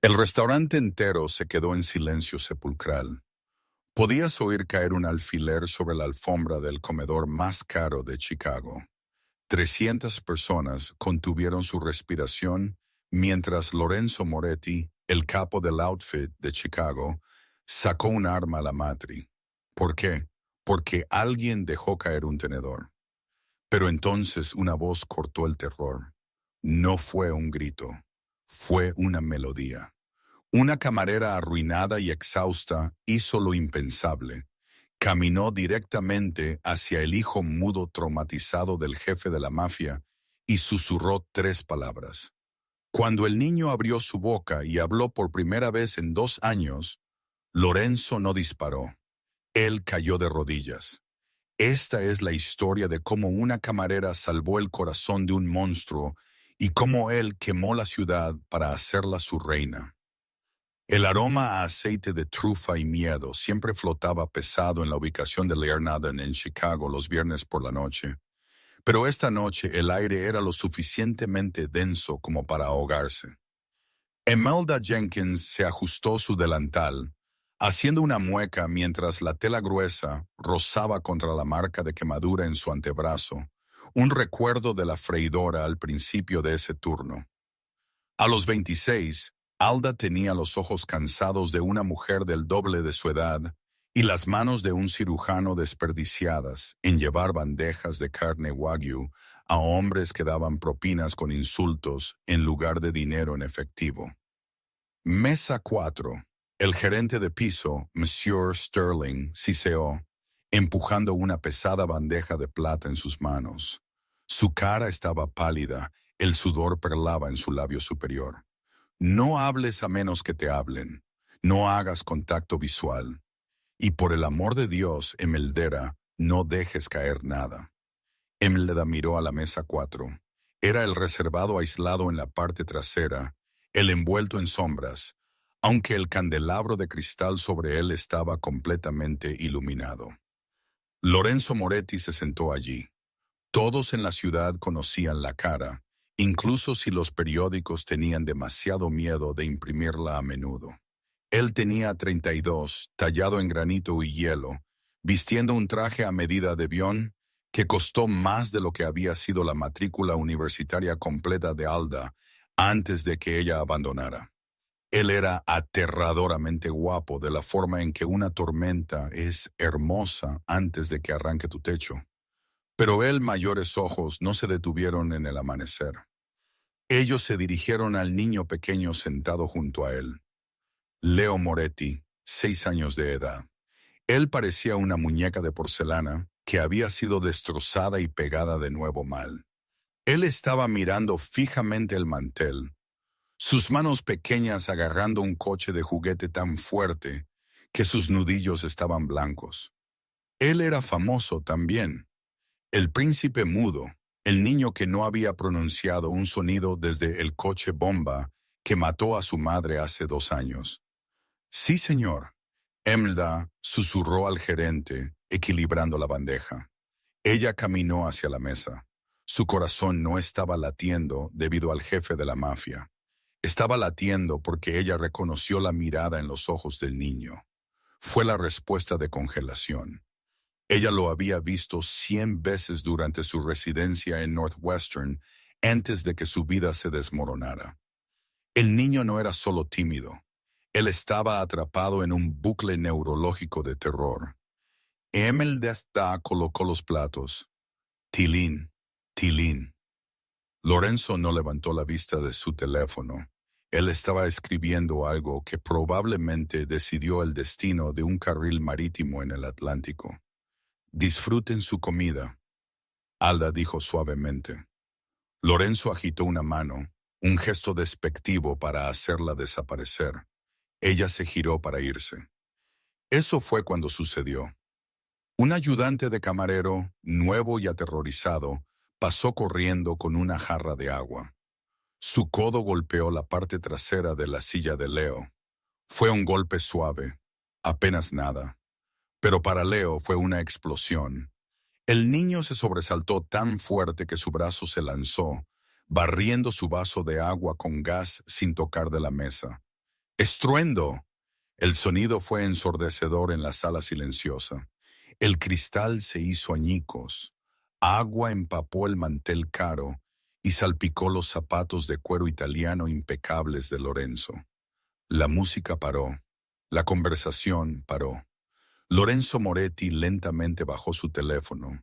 El restaurante entero se quedó en silencio sepulcral. Podías oír caer un alfiler sobre la alfombra del comedor más caro de Chicago. 300 personas contuvieron su respiración mientras Lorenzo Moretti, el capo del outfit de Chicago, sacó un arma a la matri. ¿Por qué? Porque alguien dejó caer un tenedor. Pero entonces una voz cortó el terror. No fue un grito, fue una melodía. Una camarera arruinada y exhausta hizo lo impensable. Caminó directamente hacia el hijo mudo traumatizado del jefe de la mafia y susurró 3 palabras. Cuando el niño abrió su boca y habló por primera vez en 2 años, Lorenzo no disparó. Él cayó de rodillas. Esta es la historia de cómo una camarera salvó el corazón de un monstruo y cómo él quemó la ciudad para hacerla su reina. El aroma a aceite de trufa y miedo siempre flotaba pesado en la ubicación de Learnaden en Chicago los viernes por la noche, pero esta noche el aire era lo suficientemente denso como para ahogarse. Imelda Jenkins se ajustó su delantal, haciendo una mueca mientras la tela gruesa rozaba contra la marca de quemadura en su antebrazo, un recuerdo de la freidora al principio de ese turno. A los 26, Alda tenía los ojos cansados de una mujer del doble de su edad y las manos de un cirujano desperdiciadas en llevar bandejas de carne wagyu a hombres que daban propinas con insultos en lugar de dinero en efectivo. Mesa 4. El gerente de piso, Monsieur Sterling, siseó, empujando una pesada bandeja de plata en sus manos. Su cara estaba pálida, el sudor perlaba en su labio superior. No hables a menos que te hablen. No hagas contacto visual. Y por el amor de Dios, Emeldera, no dejes caer nada. Emelda miró a la mesa 4. Era el reservado aislado en la parte trasera, el envuelto en sombras, aunque el candelabro de cristal sobre él estaba completamente iluminado. Lorenzo Moretti se sentó allí. Todos en la ciudad conocían la cara, incluso si los periódicos tenían demasiado miedo de imprimirla a menudo. Él tenía 32, tallado en granito y hielo, vistiendo un traje a medida de Bion que costó más de lo que había sido la matrícula universitaria completa de Alda antes de que ella abandonara. Él era aterradoramente guapo de la forma en que una tormenta es hermosa antes de que arranque tu techo. Pero mayores ojos no se detuvieron en el amanecer. Ellos se dirigieron al niño pequeño sentado junto a él. Leo Moretti, 6 años de edad. Él parecía una muñeca de porcelana que había sido destrozada y pegada de nuevo mal. Él estaba mirando fijamente el mantel, sus manos pequeñas agarrando un coche de juguete tan fuerte que sus nudillos estaban blancos. Él era famoso también. El príncipe mudo, el niño que no había pronunciado un sonido desde el coche bomba que mató a su madre hace 2 años. Sí, señor. Emelda susurró al gerente, equilibrando la bandeja. Ella caminó hacia la mesa. Su corazón no estaba latiendo debido al jefe de la mafia. Estaba latiendo porque ella reconoció la mirada en los ojos del niño. Fue la respuesta de congelación. Ella lo había visto 100 veces durante su residencia en Northwestern antes de que su vida se desmoronara. El niño no era solo tímido. Él estaba atrapado en un bucle neurológico de terror. Emelda colocó los platos. Tilín, Tilín. Lorenzo no levantó la vista de su teléfono. Él estaba escribiendo algo que probablemente decidió el destino de un carril marítimo en el Atlántico. Disfruten su comida, Alda dijo suavemente. Lorenzo agitó una mano, un gesto despectivo para hacerla desaparecer. Ella se giró para irse. Eso fue cuando sucedió. Un ayudante de camarero, nuevo y aterrorizado, pasó corriendo con una jarra de agua. Su codo golpeó la parte trasera de la silla de Leo. Fue un golpe suave, apenas nada. Pero para Leo fue una explosión. El niño se sobresaltó tan fuerte que su brazo se lanzó, barriendo su vaso de agua con gas sin tocar de la mesa. ¡Estruendo! El sonido fue ensordecedor en la sala silenciosa. El cristal se hizo añicos. Agua empapó el mantel caro y salpicó los zapatos de cuero italiano impecables de Lorenzo. La música paró. La conversación paró. Lorenzo Moretti lentamente bajó su teléfono.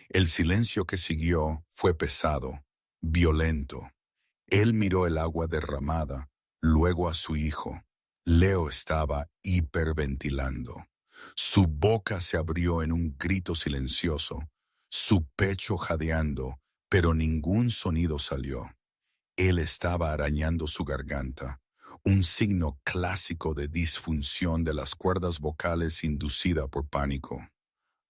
El silencio que siguió fue pesado, violento. Él miró el agua derramada, luego a su hijo. Leo estaba hiperventilando. Su boca se abrió en un grito silencioso, su pecho jadeando, pero ningún sonido salió. Él estaba arañando su garganta, un signo clásico de disfunción de las cuerdas vocales inducida por pánico.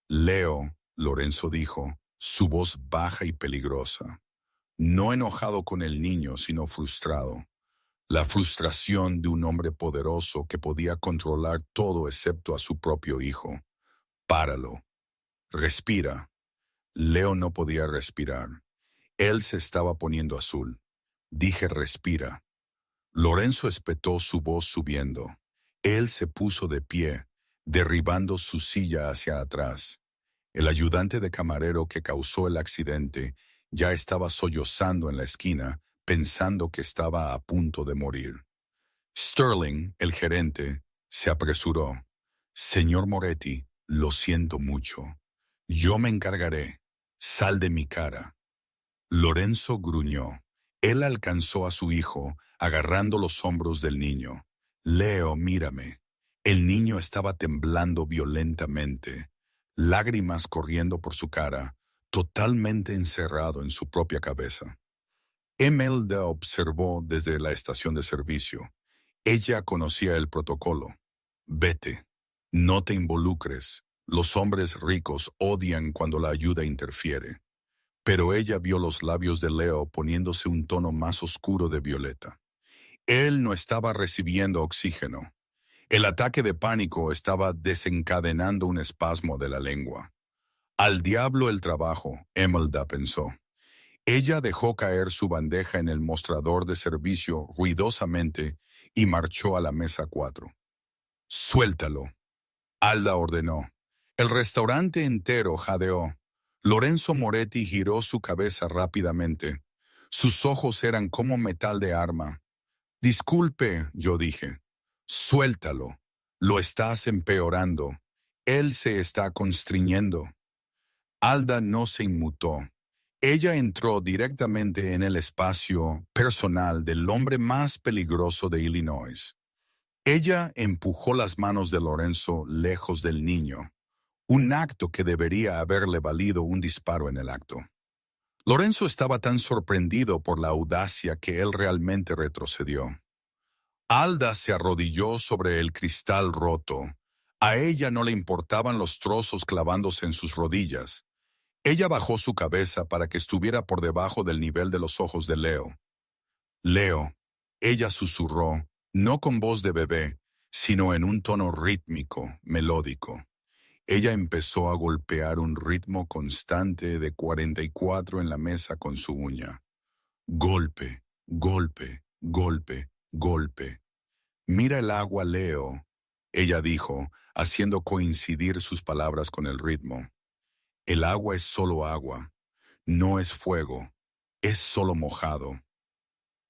Leo, Lorenzo dijo, su voz baja y peligrosa. No enojado con el niño, sino frustrado. La frustración de un hombre poderoso que podía controlar todo excepto a su propio hijo. Páralo. Respira. Leo no podía respirar. Él se estaba poniendo azul. Dije respira. Lorenzo espetó su voz subiendo. Él se puso de pie, derribando su silla hacia atrás. El ayudante de camarero que causó el accidente ya estaba sollozando en la esquina, pensando que estaba a punto de morir. Sterling, el gerente, se apresuró. Señor Moretti, lo siento mucho. Yo me encargaré. Sal de mi cara. Lorenzo gruñó. Él alcanzó a su hijo, agarrando los hombros del niño. Leo, mírame. El niño estaba temblando violentamente, lágrimas corriendo por su cara, totalmente encerrado en su propia cabeza. Imelda observó desde la estación de servicio. Ella conocía el protocolo. Vete. No te involucres. Los hombres ricos odian cuando la ayuda interfiere. Pero ella vio los labios de Leo poniéndose un tono más oscuro de violeta. Él no estaba recibiendo oxígeno. El ataque de pánico estaba desencadenando un espasmo de la lengua. Al diablo el trabajo, Imelda pensó. Ella dejó caer su bandeja en el mostrador de servicio ruidosamente y marchó a la mesa 4. Suéltalo. Alda ordenó. El restaurante entero jadeó. Lorenzo Moretti giró su cabeza rápidamente. Sus ojos eran como metal de arma. Disculpe, yo dije. Suéltalo. Lo estás empeorando. Él se está constriñendo. Alda no se inmutó. Ella entró directamente en el espacio personal del hombre más peligroso de Illinois. Ella empujó las manos de Lorenzo lejos del niño, un acto que debería haberle valido un disparo en el acto. Lorenzo estaba tan sorprendido por la audacia que él realmente retrocedió. Alda se arrodilló sobre el cristal roto. A ella no le importaban los trozos clavándose en sus rodillas. Ella bajó su cabeza para que estuviera por debajo del nivel de los ojos de Leo. Leo, ella susurró, no con voz de bebé, sino en un tono rítmico, melódico. Ella empezó a golpear un ritmo constante de 44 en la mesa con su uña. Golpe, golpe, golpe, golpe. Mira el agua, Leo, ella dijo, haciendo coincidir sus palabras con el ritmo. El agua es solo agua, no es fuego, es solo mojado.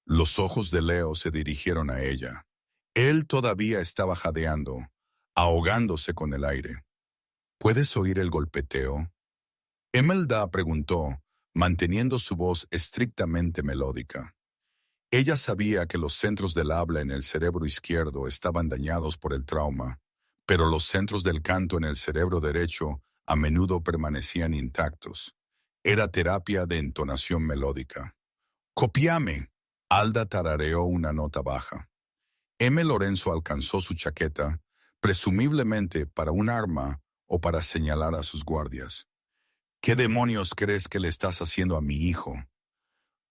Los ojos de Leo se dirigieron a ella. Él todavía estaba jadeando, ahogándose con el aire. ¿Puedes oír el golpeteo? Imelda preguntó, manteniendo su voz estrictamente melódica. Ella sabía que los centros del habla en el cerebro izquierdo estaban dañados por el trauma, pero los centros del canto en el cerebro derecho a menudo permanecían intactos. Era terapia de entonación melódica. «Copiame», Alda tarareó una nota baja. M. Lorenzo alcanzó su chaqueta, presumiblemente para un arma o para señalar a sus guardias. «¿Qué demonios crees que le estás haciendo a mi hijo?»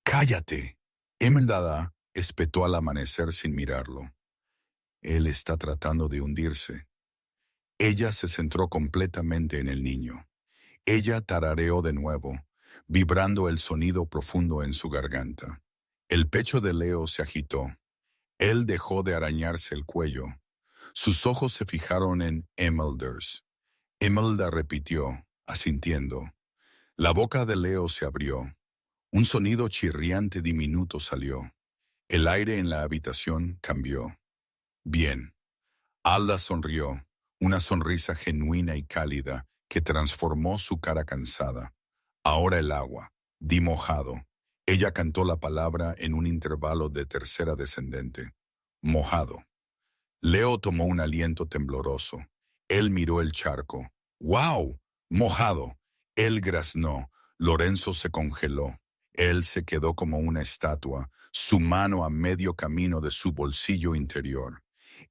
«¡Cállate!», Imelda espetó al amanecer sin mirarlo. Él está tratando de hundirse. Ella se centró completamente en el niño. Ella tarareó de nuevo, vibrando el sonido profundo en su garganta. El pecho de Leo se agitó. Él dejó de arañarse el cuello. Sus ojos se fijaron en Emelders. Emelda repitió, asintiendo. La boca de Leo se abrió. Un sonido chirriante diminuto salió. El aire en la habitación cambió. Bien. Alda sonrió, una sonrisa genuina y cálida que transformó su cara cansada. Ahora el agua. Di mojado. Ella cantó la palabra en un intervalo de tercera descendente. Mojado. Leo tomó un aliento tembloroso. Él miró el charco. ¡Guau! ¡Mojado! Él graznó. Lorenzo se congeló. Él se quedó como una estatua, su mano a medio camino de su bolsillo interior.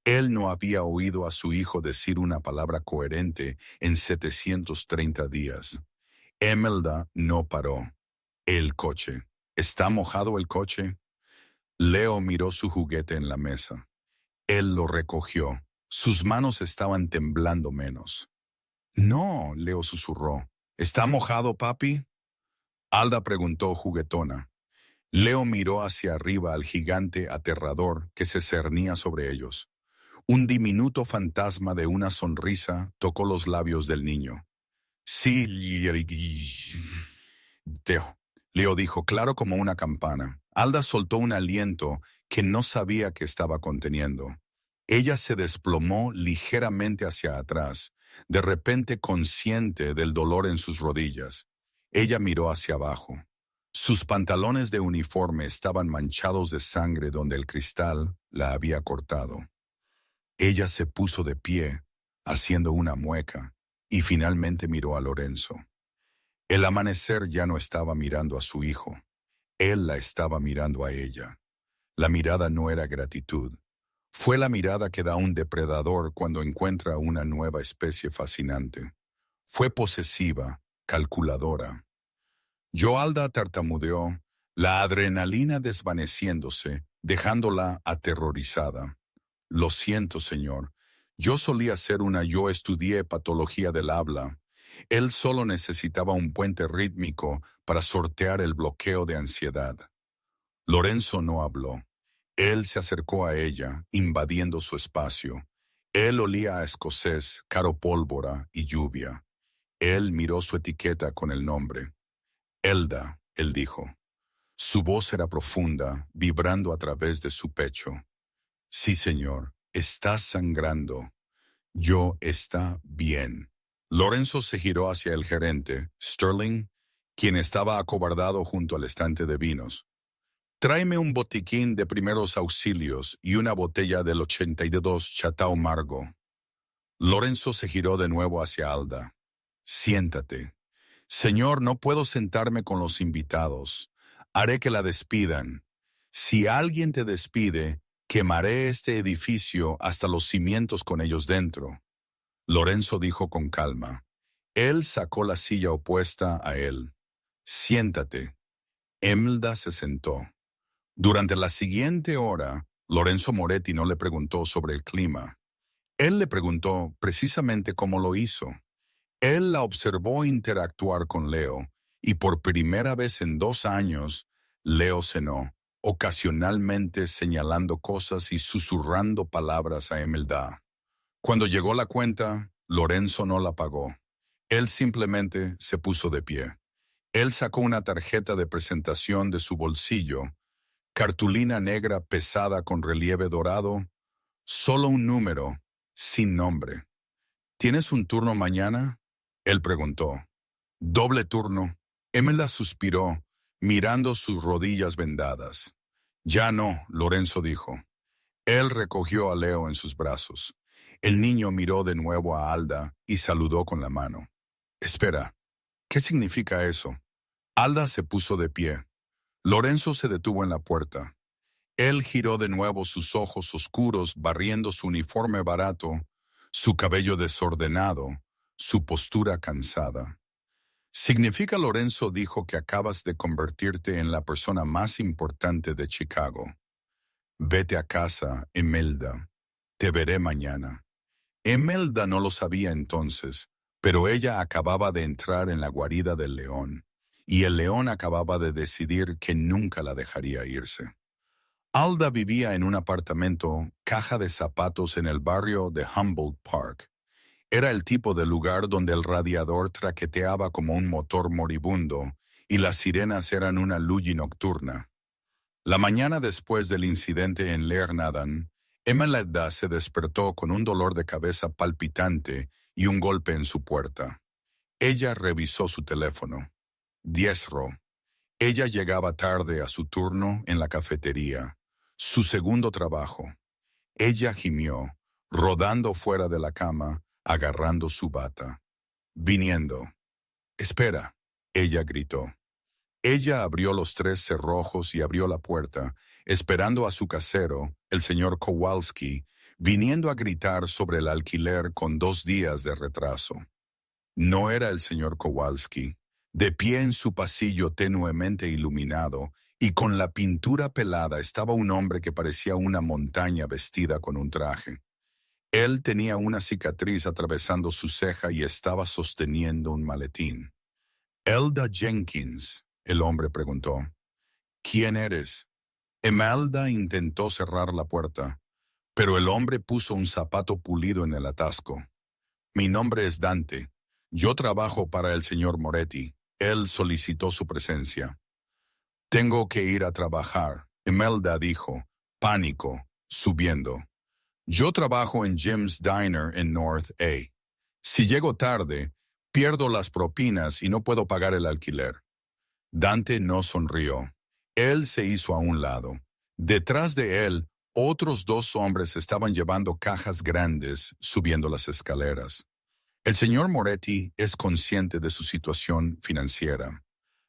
Él no había oído a su hijo decir una palabra coherente en 730 días. Emelda no paró. El coche. ¿Está mojado el coche? Leo miró su juguete en la mesa. Él lo recogió. Sus manos estaban temblando menos. No, Leo susurró. ¿Está mojado, papi? Alda preguntó juguetona. Leo miró hacia arriba al gigante aterrador que se cernía sobre ellos. Un diminuto fantasma de una sonrisa tocó los labios del niño. Sí, Teo. Leo dijo claro como una campana. Alda soltó un aliento que no sabía que estaba conteniendo. Ella se desplomó ligeramente hacia atrás, de repente consciente del dolor en sus rodillas. Ella miró hacia abajo. Sus pantalones de uniforme estaban manchados de sangre donde el cristal la había cortado. Ella se puso de pie, haciendo una mueca, y finalmente miró a Lorenzo. El amanecer ya no estaba mirando a su hijo. Él la estaba mirando a ella. La mirada no era gratitud. Fue la mirada que da un depredador cuando encuentra una nueva especie fascinante. Fue posesiva, calculadora. Yoalda tartamudeó, la adrenalina desvaneciéndose, dejándola aterrorizada. Lo siento, señor. Yo estudié patología del habla. Él solo necesitaba un puente rítmico para sortear el bloqueo de ansiedad. Lorenzo no habló. Él se acercó a ella, invadiendo su espacio. Él olía a escocés, caro pólvora y lluvia. Él miró su etiqueta con el nombre. Elda, él dijo. Su voz era profunda, vibrando a través de su pecho. Sí, señor, está sangrando. Yo está bien. Lorenzo se giró hacia el gerente, Sterling, quien estaba acobardado junto al estante de vinos. Tráeme un botiquín de primeros auxilios y una botella del 82 Chateau Margaux. Lorenzo se giró de nuevo hacia Alda. Siéntate. Señor, no puedo sentarme con los invitados. Haré que la despidan. Si alguien te despide, quemaré este edificio hasta los cimientos con ellos dentro. Lorenzo dijo con calma. Él sacó la silla opuesta a él. Siéntate. Emelda se sentó. Durante la siguiente hora, Lorenzo Moretti no le preguntó sobre el clima. Él le preguntó precisamente cómo lo hizo. Él la observó interactuar con Leo, y por primera vez en 2 años, Leo cenó, ocasionalmente señalando cosas y susurrando palabras a Emelda. Cuando llegó la cuenta, Lorenzo no la pagó. Él simplemente se puso de pie. Él sacó una tarjeta de presentación de su bolsillo, cartulina negra pesada con relieve dorado, solo un número, sin nombre. ¿Tienes un turno mañana? Él preguntó. Doble turno. Emelda suspiró, mirando sus rodillas vendadas. Ya no, Lorenzo dijo. Él recogió a Leo en sus brazos. El niño miró de nuevo a Alda y saludó con la mano. Espera, ¿qué significa eso? Alda se puso de pie. Lorenzo se detuvo en la puerta. Él giró de nuevo sus ojos oscuros barriendo su uniforme barato, su cabello desordenado, su postura cansada. Significa, Lorenzo dijo, que acabas de convertirte en la persona más importante de Chicago. Vete a casa, Emelda. Te veré mañana. Emelda no lo sabía entonces, pero ella acababa de entrar en la guarida del león, y el león acababa de decidir que nunca la dejaría irse. Alda vivía en un apartamento caja de zapatos en el barrio de Humboldt Park. Era el tipo de lugar donde el radiador traqueteaba como un motor moribundo y las sirenas eran una luji nocturna. La mañana después del incidente en Lernadan, Emelda se despertó con un dolor de cabeza palpitante y un golpe en su puerta. Ella revisó su teléfono. 10 Ella llegaba tarde a su turno en la cafetería, su segundo trabajo. Ella gimió, rodando fuera de la cama, agarrando su bata. Viniendo. Espera, ella gritó. Ella abrió los 3 cerrojos y abrió la puerta, esperando a su casero, el señor Kowalski, viniendo a gritar sobre el alquiler con 2 días de retraso. No era el señor Kowalski, de pie en su pasillo tenuemente iluminado, y con la pintura pelada estaba un hombre que parecía una montaña vestida con un traje. Él tenía una cicatriz atravesando su ceja y estaba sosteniendo un maletín. Elda Jenkins, el hombre preguntó. ¿Quién eres? Emelda intentó cerrar la puerta, pero el hombre puso un zapato pulido en el atasco. Mi nombre es Dante. Yo trabajo para el señor Moretti. Él solicitó su presencia. Tengo que ir a trabajar, Emelda dijo, pánico, subiendo. Yo trabajo en Jim's Diner en North A. Si llego tarde, pierdo las propinas y no puedo pagar el alquiler. Dante no sonrió. Él se hizo a un lado. Detrás de él, otros 2 hombres estaban llevando cajas grandes, subiendo las escaleras. El señor Moretti es consciente de su situación financiera.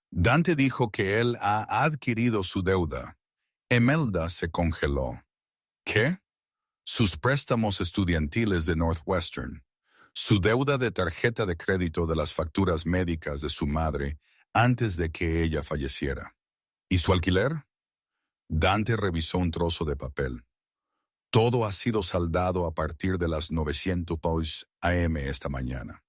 Dante dijo que él ha adquirido su deuda. Emelda se congeló. ¿Qué? Sus préstamos estudiantiles de Northwestern, su deuda de tarjeta de crédito de las facturas médicas de su madre antes de que ella falleciera. ¿Y su alquiler? Dante revisó un trozo de papel. Todo ha sido saldado a partir de las 900 AM esta mañana.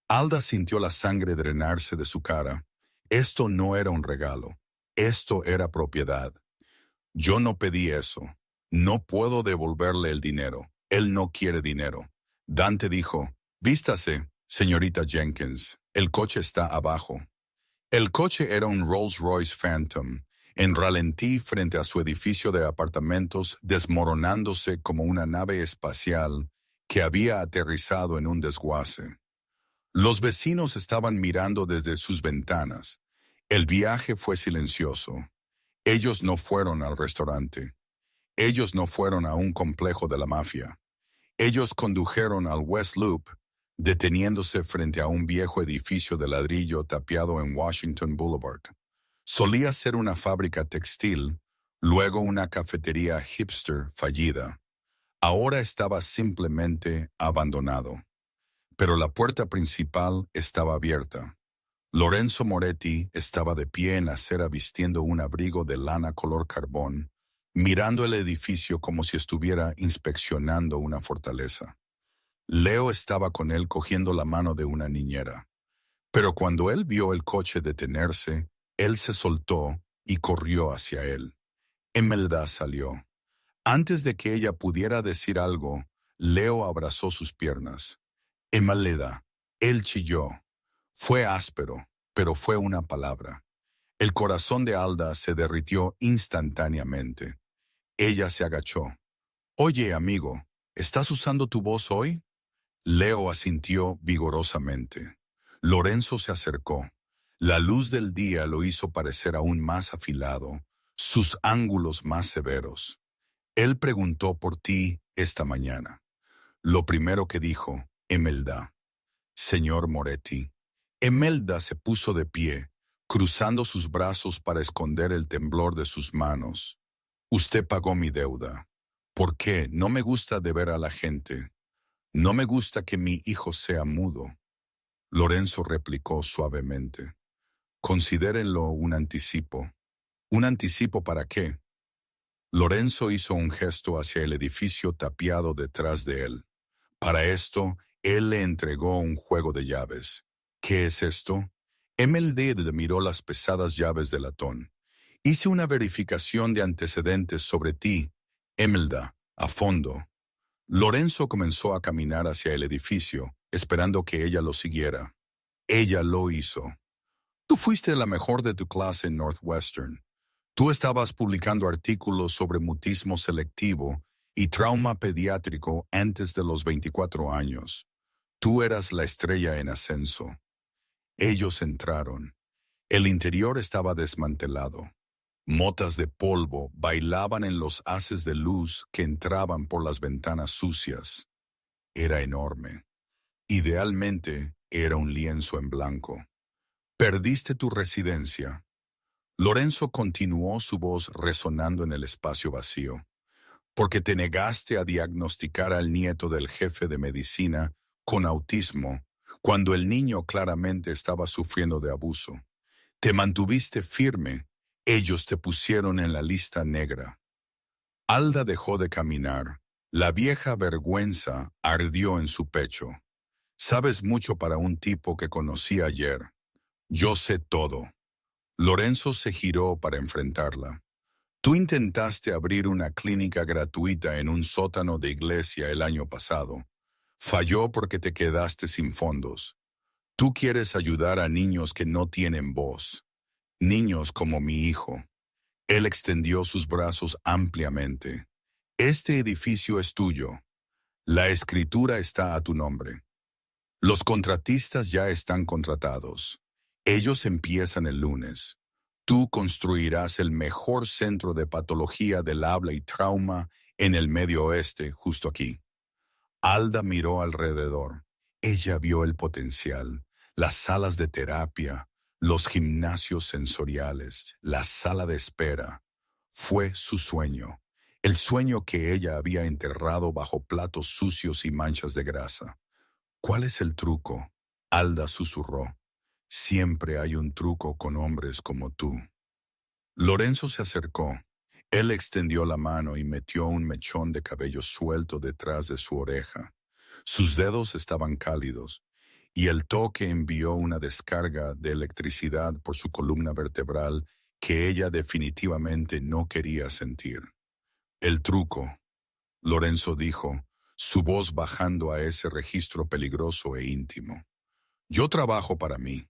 Alda sintió la sangre drenarse de su cara. Esto no era un regalo. Esto era propiedad. Yo no pedí eso. No puedo devolverle el dinero. Él no quiere dinero. Dante dijo, vístase, señorita Jenkins. El coche está abajo. El coche era un Rolls-Royce Phantom, en ralentí frente a su edificio de apartamentos desmoronándose como una nave espacial que había aterrizado en un desguace. Los vecinos estaban mirando desde sus ventanas. El viaje fue silencioso. Ellos no fueron al restaurante. Ellos no fueron a un complejo de la mafia. Ellos condujeron al West Loop, deteniéndose frente a un viejo edificio de ladrillo tapiado en Washington Boulevard. Solía ser una fábrica textil, luego una cafetería hipster fallida. Ahora estaba simplemente abandonado. Pero la puerta principal estaba abierta. Lorenzo Moretti estaba de pie en la acera vistiendo un abrigo de lana color carbón, mirando el edificio como si estuviera inspeccionando una fortaleza. Leo estaba con él cogiendo la mano de una niñera. Pero cuando él vio el coche detenerse, él se soltó y corrió hacia él. Emelda salió. Antes de que ella pudiera decir algo, Leo abrazó sus piernas. Emelda, él chilló. Fue áspero, pero fue una palabra. El corazón de Alda se derritió instantáneamente. Ella se agachó. Oye, amigo, ¿estás usando tu voz hoy? Leo asintió vigorosamente. Lorenzo se acercó. La luz del día lo hizo parecer aún más afilado, sus ángulos más severos. Él preguntó por ti esta mañana. Lo primero que dijo, Emelda. Señor Moretti. Emelda se puso de pie, cruzando sus brazos para esconder el temblor de sus manos. Usted pagó mi deuda. ¿Por qué? No me gusta deber a la gente. No me gusta que mi hijo sea mudo. Lorenzo replicó suavemente. Considérenlo un anticipo. ¿Un anticipo para qué? Lorenzo hizo un gesto hacia el edificio tapiado detrás de él. Para esto, él le entregó un juego de llaves. ¿Qué es esto? Emelda miró las pesadas llaves de latón. Hice una verificación de antecedentes sobre ti, Imelda, a fondo. Lorenzo comenzó a caminar hacia el edificio, esperando que ella lo siguiera. Ella lo hizo. Tú fuiste la mejor de tu clase en Northwestern. Tú estabas publicando artículos sobre mutismo selectivo y trauma pediátrico antes de los 24 años. Tú eras la estrella en ascenso. Ellos entraron. El interior estaba desmantelado. Motas de polvo bailaban en los haces de luz que entraban por las ventanas sucias. Era enorme. Idealmente, era un lienzo en blanco. Perdiste tu residencia. Lorenzo continuó, su voz resonando en el espacio vacío, porque te negaste a diagnosticar al nieto del jefe de medicina con autismo, cuando el niño claramente estaba sufriendo de abuso. Te mantuviste firme. Ellos te pusieron en la lista negra. Alda dejó de caminar. La vieja vergüenza ardió en su pecho. Sabes mucho para un tipo que conocí ayer. Yo sé todo. Lorenzo se giró para enfrentarla. Tú intentaste abrir una clínica gratuita en un sótano de iglesia el año pasado. Falló porque te quedaste sin fondos. Tú quieres ayudar a niños que no tienen voz. Niños como mi hijo. Él extendió sus brazos ampliamente. Este edificio es tuyo. La escritura está a tu nombre. Los contratistas ya están contratados. Ellos empiezan el lunes. Tú construirás el mejor centro de patología del habla y trauma en el Medio Oeste, justo aquí. Alda miró alrededor. Ella vio el potencial, las salas de terapia, los gimnasios sensoriales, la sala de espera. Fue su sueño, el sueño que ella había enterrado bajo platos sucios y manchas de grasa. ¿Cuál es el truco? Alda susurró. Siempre hay un truco con hombres como tú. Lorenzo se acercó. Él extendió la mano y metió un mechón de cabello suelto detrás de su oreja. Sus dedos estaban cálidos, y el toque envió una descarga de electricidad por su columna vertebral que ella definitivamente no quería sentir. El truco, Lorenzo dijo, su voz bajando a ese registro peligroso e íntimo. Yo trabajo para mí.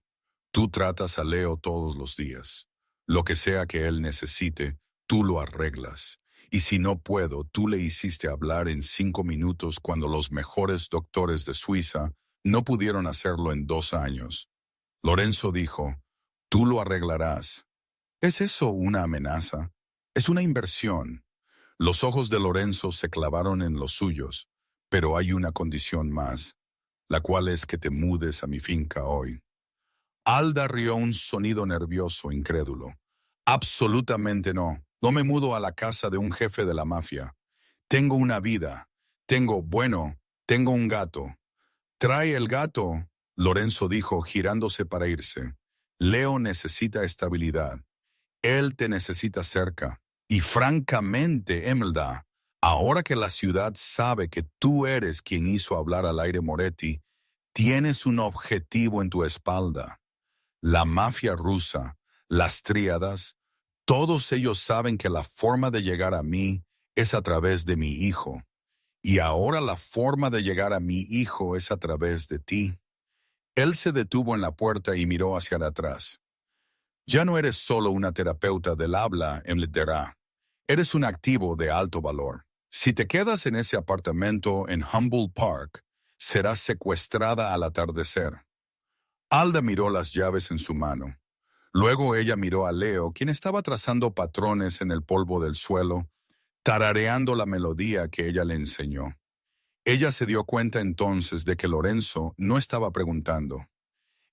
Tú tratas a Leo todos los días. Lo que sea que él necesite, tú lo arreglas. Y si no puedo, tú le hiciste hablar en 5 minutos cuando los mejores doctores de Suiza no pudieron hacerlo en 2 años. Lorenzo dijo, tú lo arreglarás. ¿Es eso una amenaza? Es una inversión. Los ojos de Lorenzo se clavaron en los suyos, pero hay una condición más, la cual es que te mudes a mi finca hoy. Alda rió un sonido nervioso, incrédulo. Absolutamente no. No me mudo a la casa de un jefe de la mafia. Tengo una vida. Tengo un gato. Trae el gato, Lorenzo dijo, girándose para irse. Leo necesita estabilidad. Él te necesita cerca. Y francamente, Imelda, ahora que la ciudad sabe que tú eres quien hizo hablar al aire Moretti, tienes un objetivo en tu espalda. La mafia rusa, las tríadas, todos ellos saben que la forma de llegar a mí es a través de mi hijo. Y ahora la forma de llegar a mi hijo es a través de ti. Él se detuvo en la puerta y miró hacia atrás. Ya no eres solo una terapeuta del habla, Imelda. Eres un activo de alto valor. Si te quedas en ese apartamento en Humboldt Park, serás secuestrada al atardecer. Alda miró las llaves en su mano. Luego ella miró a Leo, quien estaba trazando patrones en el polvo del suelo, tarareando la melodía que ella le enseñó. Ella se dio cuenta entonces de que Lorenzo no estaba preguntando.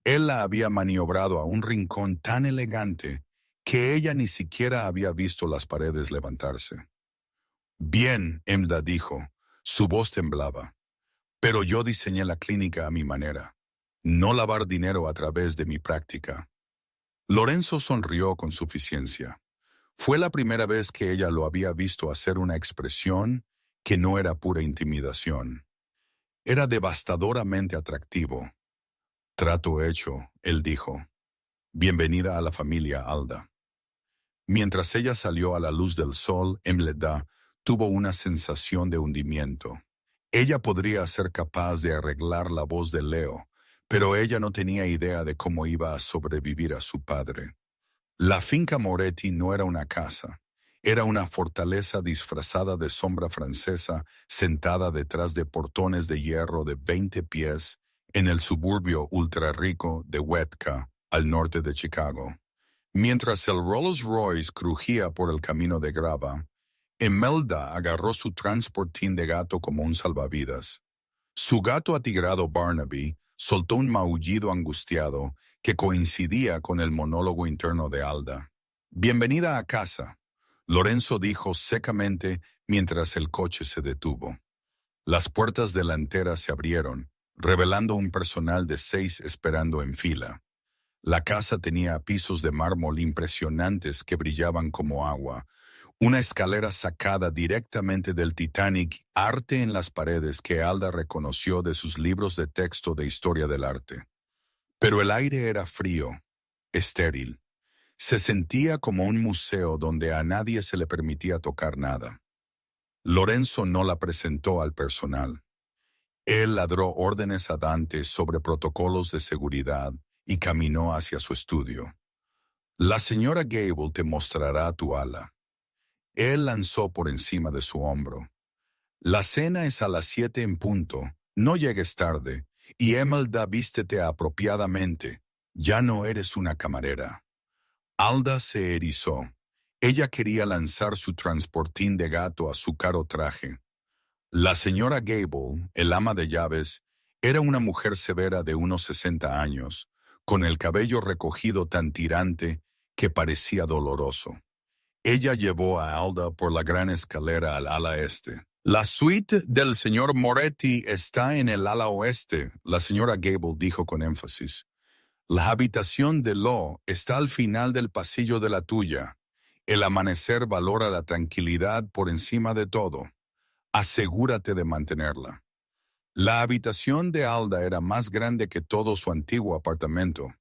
Él la había maniobrado a un rincón tan elegante que ella ni siquiera había visto las paredes levantarse. Bien, Imelda dijo, su voz temblaba. Pero yo diseñé la clínica a mi manera. No lavar dinero a través de mi práctica. Lorenzo sonrió con suficiencia. Fue la primera vez que ella lo había visto hacer una expresión que no era pura intimidación. Era devastadoramente atractivo. Trato hecho, él dijo. Bienvenida a la familia, Alda. Mientras ella salió a la luz del sol, Imelda tuvo una sensación de hundimiento. Ella podría ser capaz de arreglar la voz de Leo, pero ella no tenía idea de cómo iba a sobrevivir a su padre. La finca Moretti no era una casa. Era una fortaleza disfrazada de sombra francesa sentada detrás de portones de hierro de 20 pies en el suburbio ultrarrico de Wetka, al norte de Chicago. Mientras el Rolls Royce crujía por el camino de grava, Imelda agarró su transportín de gato como un salvavidas. Su gato atigrado Barnaby soltó un maullido angustiado que coincidía con el monólogo interno de Alda. «Bienvenida a casa», Lorenzo dijo secamente mientras el coche se detuvo. Las puertas delanteras se abrieron, revelando un personal de 6 esperando en fila. La casa tenía pisos de mármol impresionantes que brillaban como agua, una escalera sacada directamente del Titanic, arte en las paredes que Alda reconoció de sus libros de texto de historia del arte. Pero el aire era frío, estéril. Se sentía como un museo donde a nadie se le permitía tocar nada. Lorenzo no la presentó al personal. Él ladró órdenes a Dante sobre protocolos de seguridad y caminó hacia su estudio. «La señora Gable te mostrará tu ala». Él lanzó por encima de su hombro. «La cena es a las 7 en punto. No llegues tarde. Y Imelda, vístete apropiadamente. Ya no eres una camarera». Alda se erizó. Ella quería lanzar su transportín de gato a su caro traje. La señora Gable, el ama de llaves, era una mujer severa de unos 60 años, con el cabello recogido tan tirante que parecía doloroso. Ella llevó a Alda por la gran escalera al ala este. «La suite del señor Moretti está en el ala oeste», la señora Gable dijo con énfasis. «La habitación de Lo está al final del pasillo de la tuya. El amanecer valora la tranquilidad por encima de todo. Asegúrate de mantenerla». La habitación de Alda era más grande que todo su antiguo apartamento.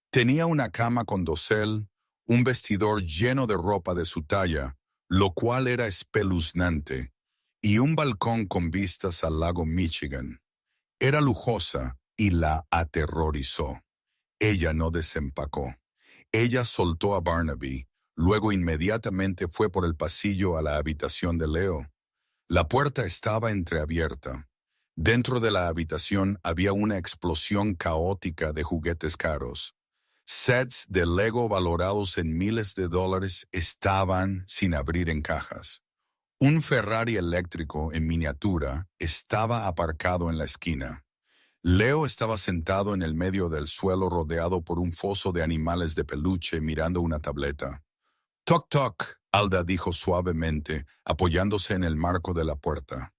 Tenía una cama con dosel, un vestidor lleno de ropa de su talla, lo cual era espeluznante, y un balcón con vistas al lago Michigan. Era lujosa y la aterrorizó. Ella no desempacó. Ella soltó a Barnaby, luego inmediatamente fue por el pasillo a la habitación de Leo. La puerta estaba entreabierta. Dentro de la habitación había una explosión caótica de juguetes caros. Sets de Lego valorados en miles de dólares estaban sin abrir en cajas. Un Ferrari eléctrico en miniatura estaba aparcado en la esquina. Leo estaba sentado en el medio del suelo rodeado por un foso de animales de peluche mirando una tableta. «Toc toc», Alda dijo suavemente, apoyándose en el marco de la puerta.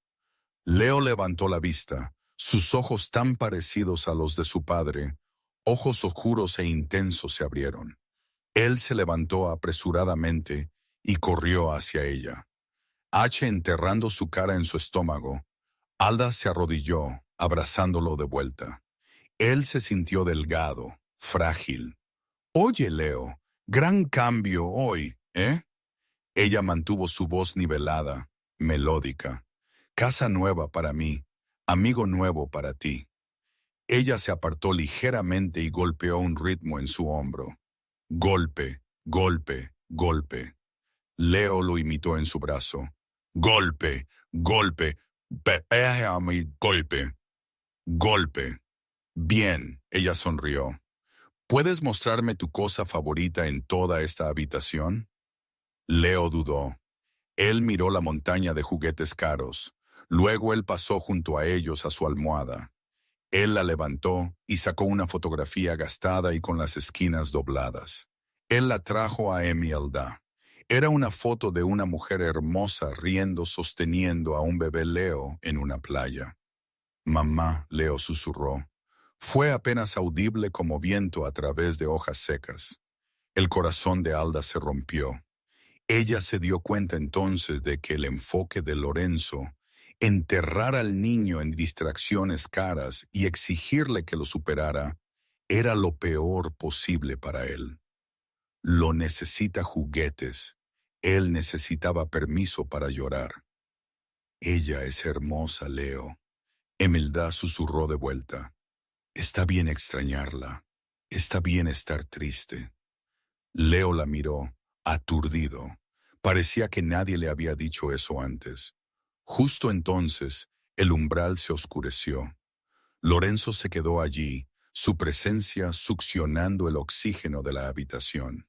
Leo levantó la vista, sus ojos tan parecidos a los de su padre. Ojos oscuros e intensos se abrieron. Él se levantó apresuradamente y corrió hacia ella. Enterrando su cara en su estómago, Alda se arrodilló, abrazándolo de vuelta. Él se sintió delgado, frágil. «Oye, Leo, gran cambio hoy, ¿eh?» Ella mantuvo su voz nivelada, melódica. «Casa nueva para mí, amigo nuevo para ti». Ella se apartó ligeramente y golpeó un ritmo en su hombro. Golpe, golpe, golpe. Leo lo imitó en su brazo. Golpe, golpe, a mi golpe. Golpe. Bien, ella sonrió. ¿Puedes mostrarme tu cosa favorita en toda esta habitación? Leo dudó. Él miró la montaña de juguetes caros. Luego él pasó junto a ellos a su almohada. Él la levantó y sacó una fotografía gastada y con las esquinas dobladas. Él la trajo a Imelda. Era una foto de una mujer hermosa riendo sosteniendo a un bebé Leo en una playa. «Mamá», Leo susurró. Fue apenas audible como viento a través de hojas secas. El corazón de Alda se rompió. Ella se dio cuenta entonces de que el enfoque de Lorenzo, enterrar al niño en distracciones caras y exigirle que lo superara, era lo peor posible para él. Lo necesita juguetes. Él necesitaba permiso para llorar. Ella es hermosa, Leo. Imelda susurró de vuelta. Está bien extrañarla. Está bien estar triste. Leo la miró, aturdido. Parecía que nadie le había dicho eso antes. Justo entonces, el umbral se oscureció. Lorenzo se quedó allí, su presencia succionando el oxígeno de la habitación.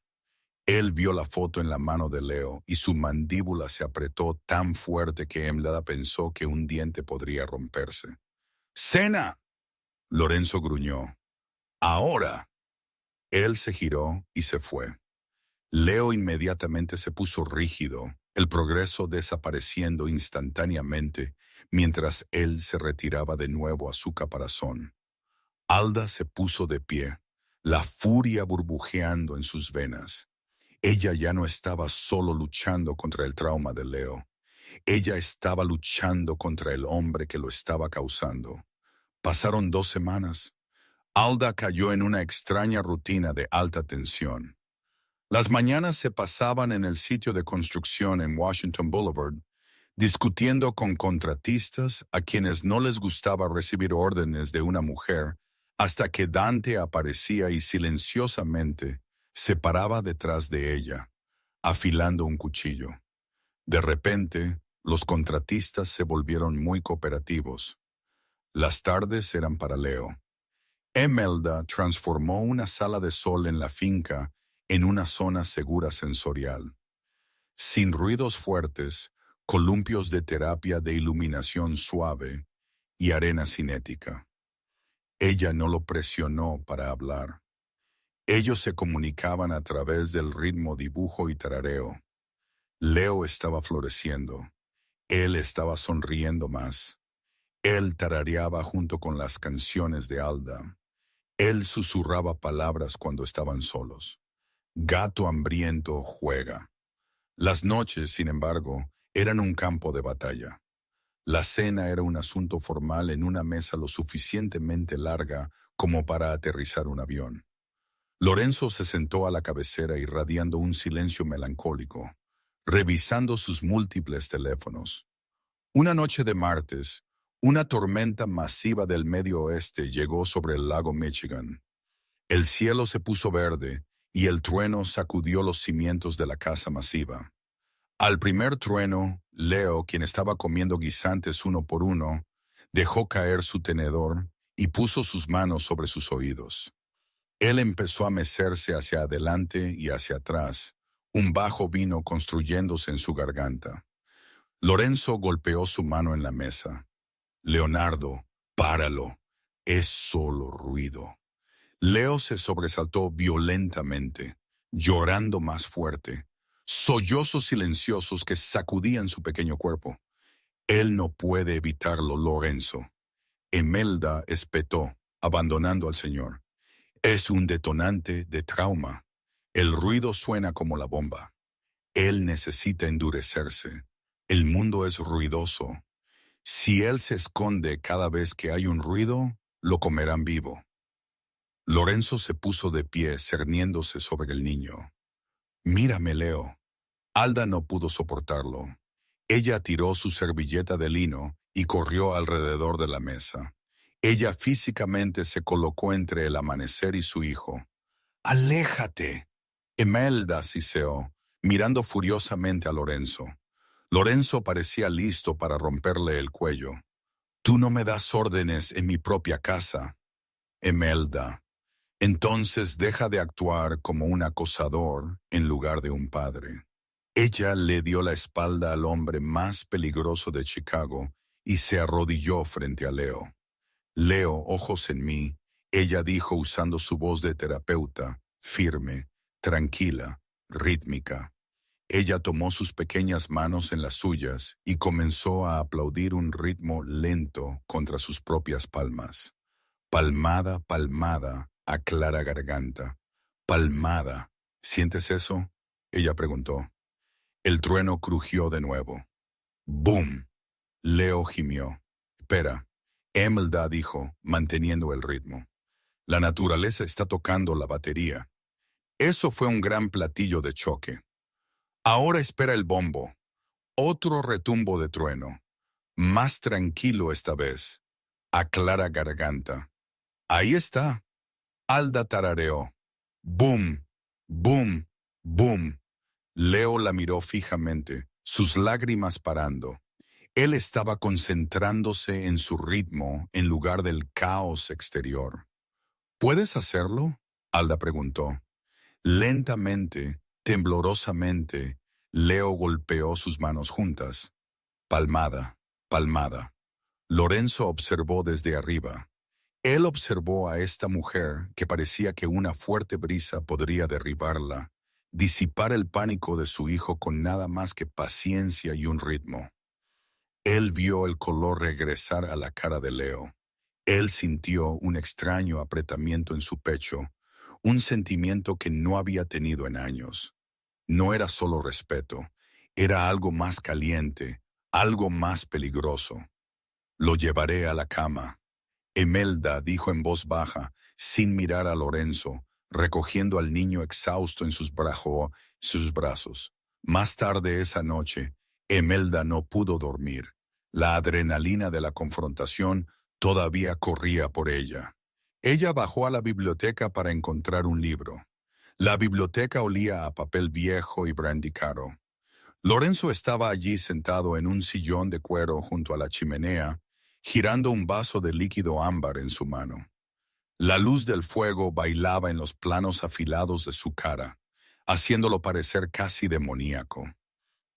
Él vio la foto en la mano de Leo y su mandíbula se apretó tan fuerte que Imelda pensó que un diente podría romperse. ¡Cena! Lorenzo gruñó. ¡Ahora! Él se giró y se fue. Leo inmediatamente se puso rígido, el progreso desapareciendo instantáneamente mientras él se retiraba de nuevo a su caparazón. Alda se puso de pie, la furia burbujeando en sus venas. Ella ya no estaba solo luchando contra el trauma de Leo. Ella estaba luchando contra el hombre que lo estaba causando. Pasaron 2 semanas. Alda cayó en una extraña rutina de alta tensión. Las mañanas se pasaban en el sitio de construcción en Washington Boulevard, discutiendo con contratistas a quienes no les gustaba recibir órdenes de una mujer, hasta que Dante aparecía y silenciosamente se paraba detrás de ella, afilando un cuchillo. De repente, los contratistas se volvieron muy cooperativos. Las tardes eran para Leo. Imelda transformó una sala de sol en la finca en una zona segura sensorial. Sin ruidos fuertes, columpios de terapia de iluminación suave y arena cinética. Ella no lo presionó para hablar. Ellos se comunicaban a través del ritmo dibujo y tarareo. Leo estaba floreciendo. Él estaba sonriendo más. Él tarareaba junto con las canciones de Alda. Él susurraba palabras cuando estaban solos. Gato hambriento juega. Las noches, sin embargo, eran un campo de batalla. La cena era un asunto formal en una mesa lo suficientemente larga como para aterrizar un avión. Lorenzo se sentó a la cabecera irradiando un silencio melancólico, revisando sus múltiples teléfonos. Una noche de martes, una tormenta masiva del medio oeste llegó sobre el lago Michigan. El cielo se puso verde y el trueno sacudió los cimientos de la casa masiva. Al primer trueno, Leo, quien estaba comiendo guisantes uno por uno, dejó caer su tenedor y puso sus manos sobre sus oídos. Él empezó a mecerse hacia adelante y hacia atrás, un bajo vino construyéndose en su garganta. Lorenzo golpeó su mano en la mesa. Leonardo, páralo, es solo ruido. Leo se sobresaltó violentamente, llorando más fuerte, sollozos silenciosos que sacudían su pequeño cuerpo. Él no puede evitarlo, Lorenzo. Imelda espetó, abandonando al señor. Es un detonante de trauma. El ruido suena como la bomba. Él necesita endurecerse. El mundo es ruidoso. Si él se esconde cada vez que hay un ruido, lo comerán vivo. Lorenzo se puso de pie, cerniéndose sobre el niño. Mírame, Leo. Alda no pudo soportarlo. Ella tiró su servilleta de lino y corrió alrededor de la mesa. Ella físicamente se colocó entre el amanecer y su hijo. ¡Aléjate! Imelda siseó, mirando furiosamente a Lorenzo. Lorenzo parecía listo para romperle el cuello. Tú no me das órdenes en mi propia casa. Imelda. Entonces deja de actuar como un acosador en lugar de un padre. Ella le dio la espalda al hombre más peligroso de Chicago y se arrodilló frente a Leo. Leo, ojos en mí, ella dijo usando su voz de terapeuta, firme, tranquila, rítmica. Ella tomó sus pequeñas manos en las suyas y comenzó a aplaudir un ritmo lento contra sus propias palmas. Palmada, palmada, a clara garganta. Palmada. ¿Sientes eso? Ella preguntó. El trueno crujió de nuevo. ¡Bum! Leo gimió. Espera. Imelda dijo, manteniendo el ritmo. La naturaleza está tocando la batería. Eso fue un gran platillo de choque. Ahora espera el bombo. Otro retumbo de trueno. Más tranquilo esta vez. A clara garganta. Ahí está. Alda tarareó. Boom, boom, boom. Leo la miró fijamente, sus lágrimas parando. Él estaba concentrándose en su ritmo en lugar del caos exterior. ¿Puedes hacerlo? Alda preguntó. Lentamente, temblorosamente, Leo golpeó sus manos juntas. Palmada, palmada. Lorenzo observó desde arriba. Él observó a esta mujer que parecía que una fuerte brisa podría derribarla, disipar el pánico de su hijo con nada más que paciencia y un ritmo. Él vio el color regresar a la cara de Leo. Él sintió un extraño apretamiento en su pecho, un sentimiento que no había tenido en años. No era solo respeto, era algo más caliente, algo más peligroso. Lo llevaré a la cama. Emelda dijo en voz baja, sin mirar a Lorenzo, recogiendo al niño exhausto en sus brazos. Más tarde esa noche, Emelda no pudo dormir. La adrenalina de la confrontación todavía corría por ella. Ella bajó a la biblioteca para encontrar un libro. La biblioteca olía a papel viejo y brandy caro. Lorenzo estaba allí sentado en un sillón de cuero junto a la chimenea, girando un vaso de líquido ámbar en su mano. La luz del fuego bailaba en los planos afilados de su cara, haciéndolo parecer casi demoníaco.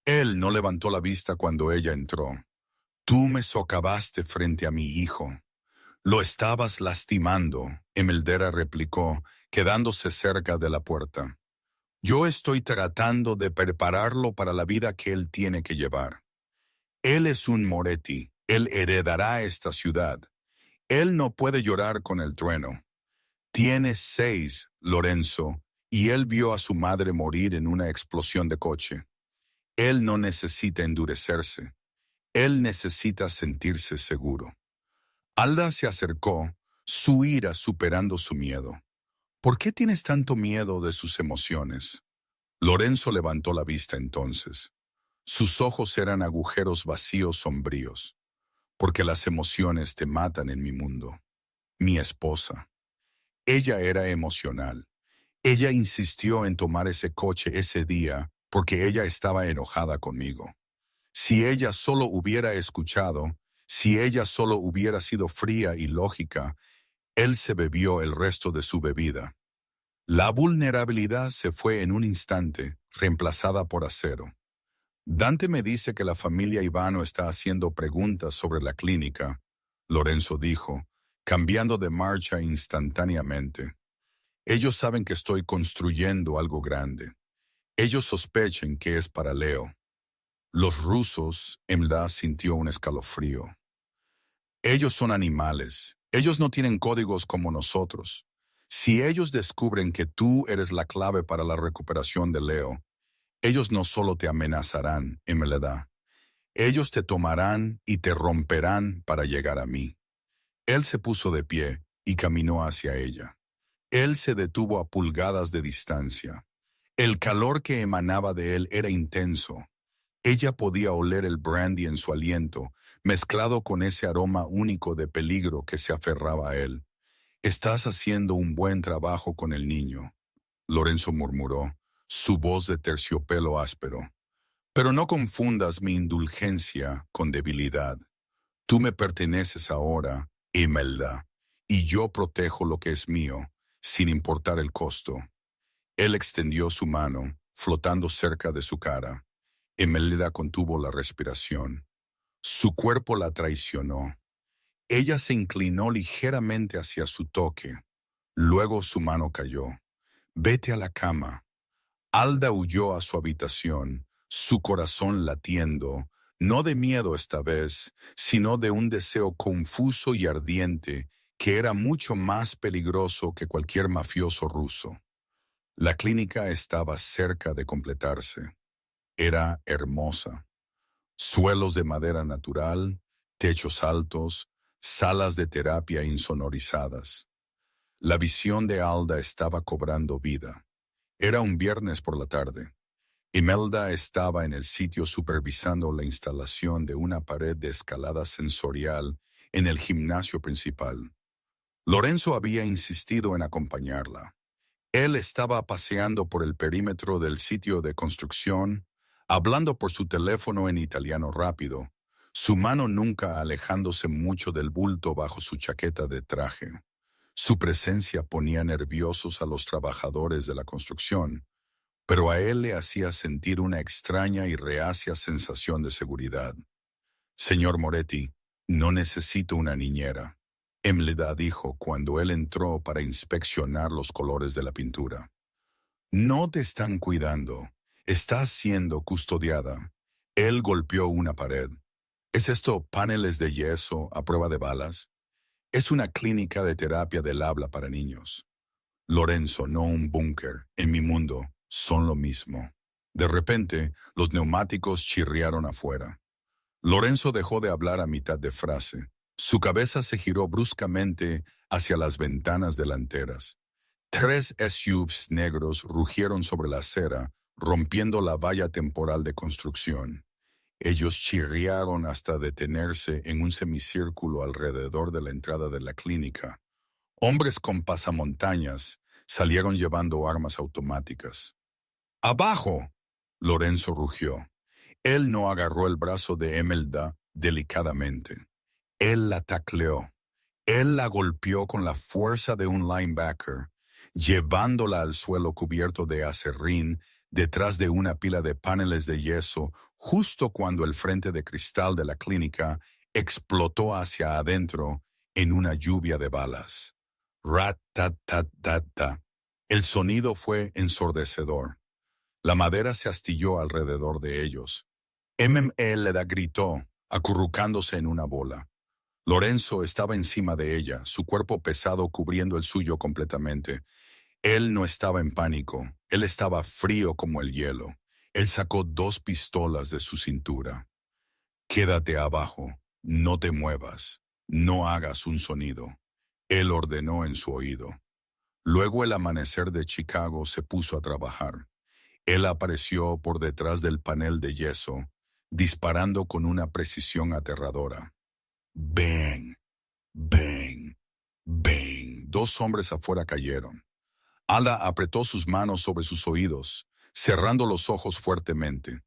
Él no levantó la vista cuando ella entró. Tú me socavaste frente a mi hijo. Lo estabas lastimando, Emeldera replicó, quedándose cerca de la puerta. Yo estoy tratando de prepararlo para la vida que él tiene que llevar. Él es un Moretti, él heredará esta ciudad. Él no puede llorar con el trueno. Tiene 6, Lorenzo, y él vio a su madre morir en una explosión de coche. Él no necesita endurecerse. Él necesita sentirse seguro. Alda se acercó, su ira superando su miedo. ¿Por qué tienes tanto miedo de sus emociones? Lorenzo levantó la vista entonces. Sus ojos eran agujeros vacíos sombríos. Porque las emociones te matan en mi mundo. Mi esposa. Ella era emocional. Ella insistió en tomar ese coche ese día porque ella estaba enojada conmigo. Si ella solo hubiera escuchado, si ella solo hubiera sido fría y lógica, él se bebió el resto de su bebida. La vulnerabilidad se fue en un instante, reemplazada por acero. Dante me dice que la familia Ivano está haciendo preguntas sobre la clínica, Lorenzo dijo, cambiando de marcha instantáneamente. Ellos saben que estoy construyendo algo grande. Ellos sospechan que es para Leo. Los rusos, Emda sintió un escalofrío. Ellos son animales. Ellos no tienen códigos como nosotros. Si ellos descubren que tú eres la clave para la recuperación de Leo, ellos no solo te amenazarán, Emelda. Ellos te tomarán y te romperán para llegar a mí. Él se puso de pie y caminó hacia ella. Él se detuvo a pulgadas de distancia. El calor que emanaba de él era intenso. Ella podía oler el brandy en su aliento, mezclado con ese aroma único de peligro que se aferraba a él. Estás haciendo un buen trabajo con el niño, Lorenzo murmuró, su voz de terciopelo áspero. Pero no confundas mi indulgencia con debilidad. Tú me perteneces ahora, Imelda, y yo protejo lo que es mío, sin importar el costo. Él extendió su mano, flotando cerca de su cara. Imelda contuvo la respiración. Su cuerpo la traicionó. Ella se inclinó ligeramente hacia su toque. Luego su mano cayó. Vete a la cama. Alda huyó a su habitación, su corazón latiendo, no de miedo esta vez, sino de un deseo confuso y ardiente que era mucho más peligroso que cualquier mafioso ruso. La clínica estaba cerca de completarse. Era hermosa. Suelos de madera natural, techos altos, salas de terapia insonorizadas. La visión de Alda estaba cobrando vida. Era un viernes por la tarde. Imelda estaba en el sitio supervisando la instalación de una pared de escalada sensorial en el gimnasio principal. Lorenzo había insistido en acompañarla. Él estaba paseando por el perímetro del sitio de construcción, hablando por su teléfono en italiano rápido, su mano nunca alejándose mucho del bulto bajo su chaqueta de traje. Su presencia ponía nerviosos a los trabajadores de la construcción, pero a él le hacía sentir una extraña y reacia sensación de seguridad. Señor Moretti, no necesito una niñera, Imelda dijo cuando él entró para inspeccionar los colores de la pintura. No te están cuidando, estás siendo custodiada. Él golpeó una pared. ¿Es esto paneles de yeso a prueba de balas? Es una clínica de terapia del habla para niños. Lorenzo, no un búnker. En mi mundo, son lo mismo. De repente, los neumáticos chirriaron afuera. Lorenzo dejó de hablar a mitad de frase. Su cabeza se giró bruscamente hacia las ventanas delanteras. 3 SUVs negros rugieron sobre la acera, rompiendo la valla temporal de construcción. Ellos chirriaron hasta detenerse en un semicírculo alrededor de la entrada de la clínica. Hombres con pasamontañas salieron llevando armas automáticas. ¡Abajo! Lorenzo rugió. Él no agarró el brazo de Imelda delicadamente. Él la tacleó. Él la golpeó con la fuerza de un linebacker, llevándola al suelo cubierto de acerrín detrás de una pila de paneles de yeso justo cuando el frente de cristal de la clínica explotó hacia adentro en una lluvia de balas. Rat-tat-tat-tat-tat. El sonido fue ensordecedor. La madera se astilló alrededor de ellos. Imelda gritó, acurrucándose en una bola. Lorenzo estaba encima de ella, su cuerpo pesado cubriendo el suyo completamente. Él no estaba en pánico, él estaba frío como el hielo. Él sacó 2 pistolas de su cintura. Quédate abajo, no te muevas, no hagas un sonido. Él ordenó en su oído. Luego el amanecer de Chicago se puso a trabajar. Él apareció por detrás del panel de yeso, disparando con una precisión aterradora. Bang, bang, bang. 2 hombres afuera cayeron. Alda apretó sus manos sobre sus oídos, cerrando los ojos fuertemente.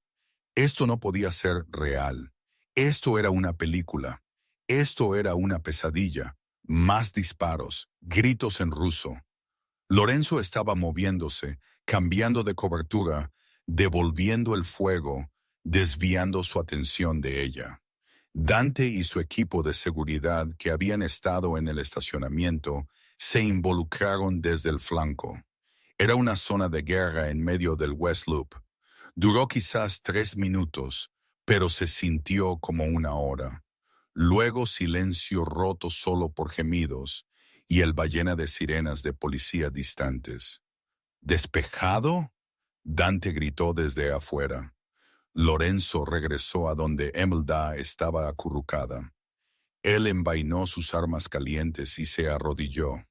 Esto no podía ser real. Esto era una película. Esto era una pesadilla. Más disparos, gritos en ruso. Lorenzo estaba moviéndose, cambiando de cobertura, devolviendo el fuego, desviando su atención de ella. Dante y su equipo de seguridad que habían estado en el estacionamiento se involucraron desde el flanco. Era una zona de guerra en medio del West Loop. Duró quizás 3 minutos, pero se sintió como una hora. Luego silencio roto solo por gemidos y el ballena de sirenas de policía distantes. ¿Despejado? Dante gritó desde afuera. Lorenzo regresó a donde Imelda estaba acurrucada. Él envainó sus armas calientes y se arrodilló.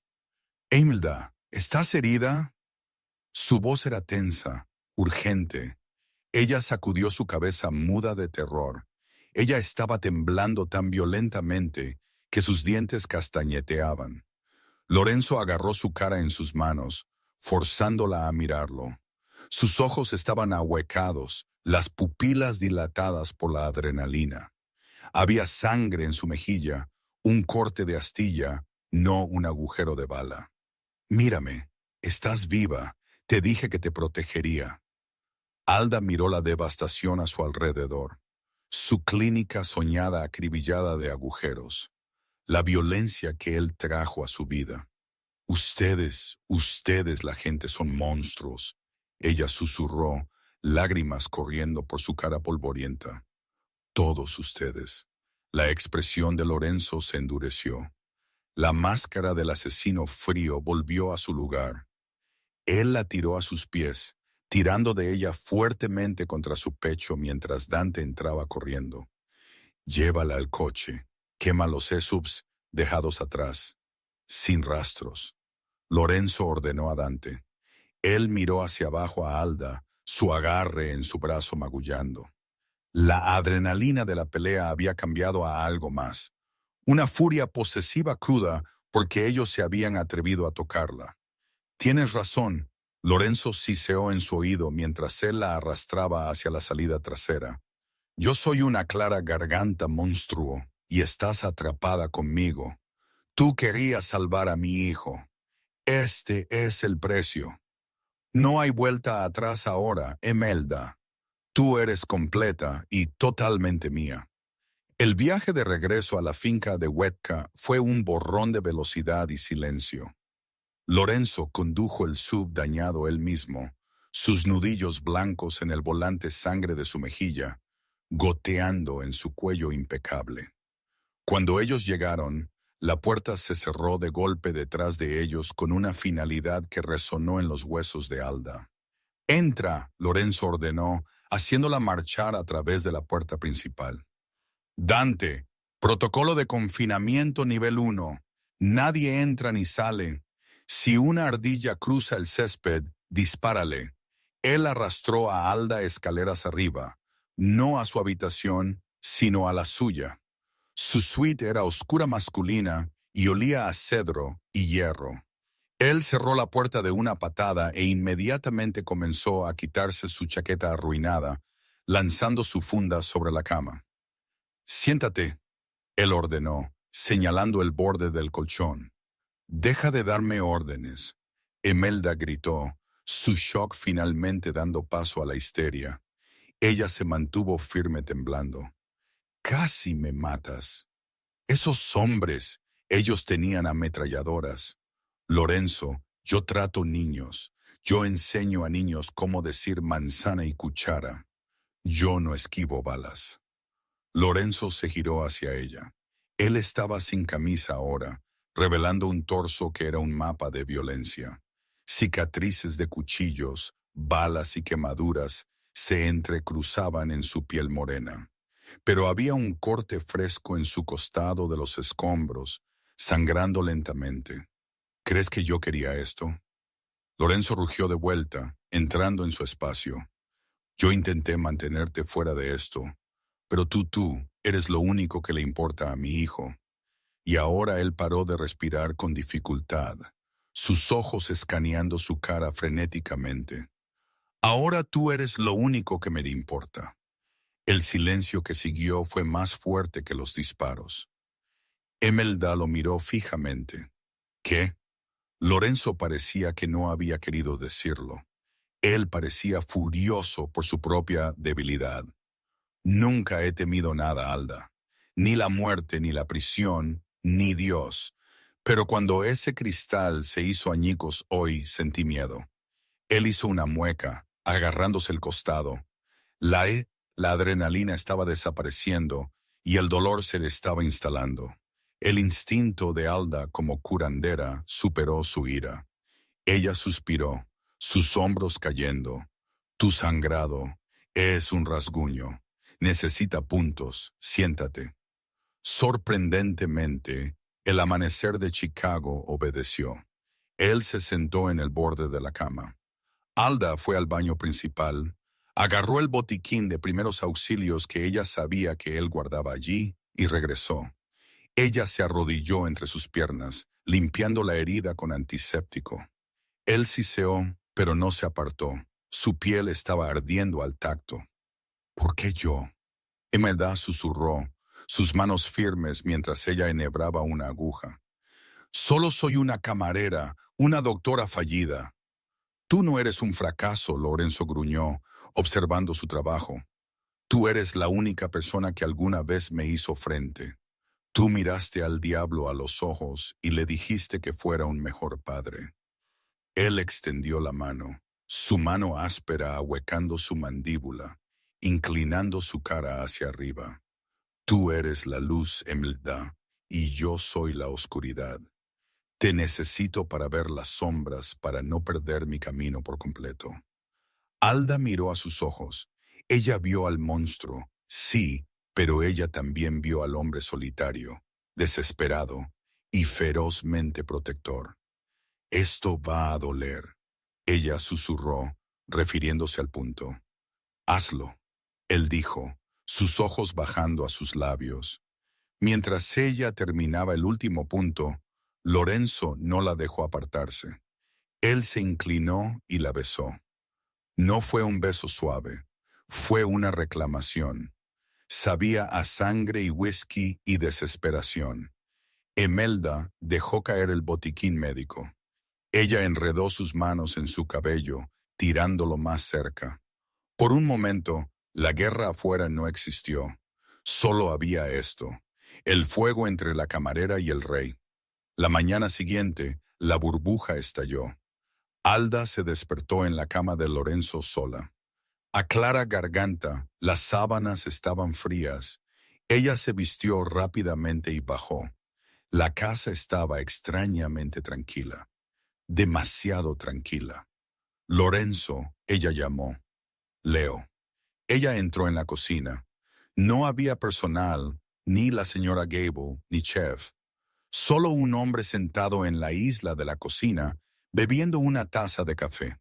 «Imelda, ¿estás herida?» Su voz era tensa, urgente. Ella sacudió su cabeza muda de terror. Ella estaba temblando tan violentamente que sus dientes castañeteaban. Lorenzo agarró su cara en sus manos, forzándola a mirarlo. Sus ojos estaban ahuecados, las pupilas dilatadas por la adrenalina. Había sangre en su mejilla, un corte de astilla, no un agujero de bala. «Mírame, estás viva, te dije que te protegería». Alda miró la devastación a su alrededor. Su clínica soñada acribillada de agujeros. La violencia que él trajo a su vida. Ustedes, la gente son monstruos. Ella susurró, lágrimas corriendo por su cara polvorienta. Todos ustedes. La expresión de Lorenzo se endureció. La máscara del asesino frío volvió a su lugar. Él la tiró a sus pies, tirando de ella fuertemente contra su pecho mientras Dante entraba corriendo. Llévala al coche. Quema los SUVs dejados atrás. Sin rastros. Lorenzo ordenó a Dante. Él miró hacia abajo a Alda, su agarre en su brazo magullando. La adrenalina de la pelea había cambiado a algo más. Una furia posesiva cruda porque ellos se habían atrevido a tocarla. Tienes razón, Lorenzo siseó en su oído mientras él la arrastraba hacia la salida trasera. Yo soy una clara garganta monstruo y estás atrapada conmigo. Tú querías salvar a mi hijo. Este es el precio. No hay vuelta atrás ahora, Emelda. Tú eres completa y totalmente mía. El viaje de regreso a la finca de Huetka fue un borrón de velocidad y silencio. Lorenzo condujo el SUV dañado él mismo, sus nudillos blancos en el volante sangre de su mejilla, goteando en su cuello impecable. Cuando ellos llegaron, la puerta se cerró de golpe detrás de ellos con una finalidad que resonó en los huesos de Alda. «Entra», Lorenzo ordenó, haciéndola marchar a través de la puerta principal. «Dante, protocolo de confinamiento nivel 1. Nadie entra ni sale. Si una ardilla cruza el césped, dispárale». Él arrastró a Alda escaleras arriba, no a su habitación, sino a la suya. Su suite era oscura masculina y olía a cedro y hierro. Él cerró la puerta de una patada e inmediatamente comenzó a quitarse su chaqueta arruinada, lanzando su funda sobre la cama. «Siéntate», él ordenó, señalando el borde del colchón. «Deja de darme órdenes», Emelda gritó, su shock finalmente dando paso a la histeria. Ella se mantuvo firme temblando. «Casi me matas». «Esos hombres, ellos tenían ametralladoras». «Lorenzo, yo trato niños. Yo enseño a niños cómo decir manzana y cuchara. Yo no esquivo balas». Lorenzo se giró hacia ella. Él estaba sin camisa ahora, revelando un torso que era un mapa de violencia. Cicatrices de cuchillos, balas y quemaduras se entrecruzaban en su piel morena. Pero había un corte fresco en su costado de los escombros, sangrando lentamente. «¿Crees que yo quería esto?» Lorenzo rugió de vuelta, entrando en su espacio. «Yo intenté mantenerte fuera de esto, pero tú, eres lo único que le importa a mi hijo». Y ahora él paró de respirar con dificultad, sus ojos escaneando su cara frenéticamente. «Ahora tú eres lo único que me importa». El silencio que siguió fue más fuerte que los disparos. Emelda lo miró fijamente. «¿Qué?» Lorenzo parecía que no había querido decirlo. Él parecía furioso por su propia debilidad. «Nunca he temido nada, Alda. Ni la muerte, ni la prisión, ni Dios. Pero cuando ese cristal se hizo añicos hoy, sentí miedo». Él hizo una mueca, agarrándose el costado. La adrenalina estaba desapareciendo y el dolor se le estaba instalando. El instinto de Alda como curandera superó su ira. Ella suspiró, sus hombros cayendo. «Tu sangrado es un rasguño. Necesita puntos. Siéntate». Sorprendentemente, el amanecer de Chicago obedeció. Él se sentó en el borde de la cama. Alda fue al baño principal, agarró el botiquín de primeros auxilios que ella sabía que él guardaba allí y regresó. Ella se arrodilló entre sus piernas, limpiando la herida con antiséptico. Él siseó, pero no se apartó. Su piel estaba ardiendo al tacto. «¿Por qué yo?», Emelda susurró, sus manos firmes mientras ella enhebraba una aguja. «Solo soy una camarera, una doctora fallida». «Tú no eres un fracaso», Lorenzo gruñó, observando su trabajo. «Tú eres la única persona que alguna vez me hizo frente. Tú miraste al diablo a los ojos y le dijiste que fuera un mejor padre». Él extendió la mano, su mano áspera ahuecando su mandíbula, inclinando su cara hacia arriba. «Tú eres la luz, Emelda, y yo soy la oscuridad. Te necesito para ver las sombras, para no perder mi camino por completo». Alda miró a sus ojos. Ella vio al monstruo, sí, pero ella también vio al hombre solitario, desesperado y ferozmente protector. «Esto va a doler». Ella susurró, refiriéndose al punto. Hazlo, él dijo, sus ojos bajando a sus labios. Mientras ella terminaba el último punto, Lorenzo no la dejó apartarse. Él se inclinó y la besó. No fue un beso suave, fue una reclamación. Sabía a sangre y whisky y desesperación. Imelda dejó caer el botiquín médico. Ella enredó sus manos en su cabello, tirándolo más cerca. Por un momento, la guerra afuera no existió. Solo había esto, el fuego entre la camarera y el rey. La mañana siguiente, la burbuja estalló. Alda se despertó en la cama de Lorenzo sola. A clara garganta, las sábanas estaban frías. Ella se vistió rápidamente y bajó. La casa estaba extrañamente tranquila. Demasiado tranquila. Lorenzo, ella llamó. Leo. Ella entró en la cocina. No había personal, ni la señora Gable, ni chef. Solo un hombre sentado en la isla de la cocina, bebiendo una taza de café.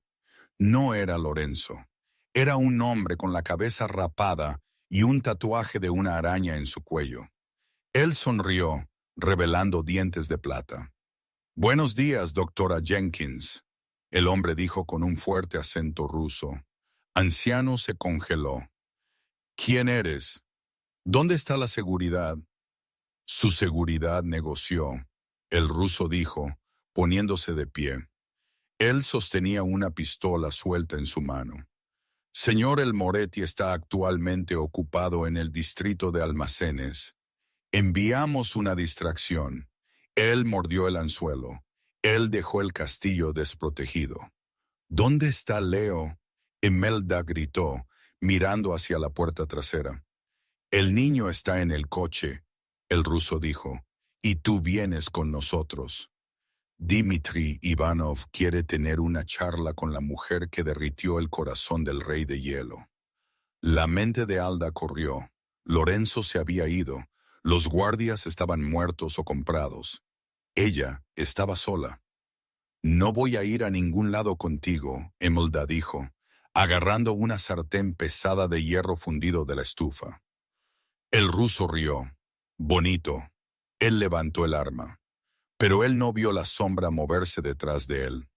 No era Lorenzo. Era un hombre con la cabeza rapada y un tatuaje de una araña en su cuello. Él sonrió, revelando dientes de plata. «Buenos días, doctora Jenkins», el hombre dijo con un fuerte acento ruso. Anciano se congeló. «¿Quién eres? ¿Dónde está la seguridad?» Su seguridad negoció, el ruso dijo, poniéndose de pie. Él sostenía una pistola suelta en su mano. «Señor El Moretti está actualmente ocupado en el distrito de almacenes. Enviamos una distracción. Él mordió el anzuelo. Él dejó el castillo desprotegido». «¿Dónde está Leo?», Imelda gritó, mirando hacia la puerta trasera. «El niño está en el coche», el ruso dijo, «y tú vienes con nosotros». Dmitri Ivanov quiere tener una charla con la mujer que derritió el corazón del rey de hielo. La mente de Alda corrió. Lorenzo se había ido. Los guardias estaban muertos o comprados. Ella estaba sola. «No voy a ir a ningún lado contigo», Imelda dijo, agarrando una sartén pesada de hierro fundido de la estufa. El ruso rió. «Bonito». Él levantó el arma. Pero él no vio la sombra moverse detrás de él.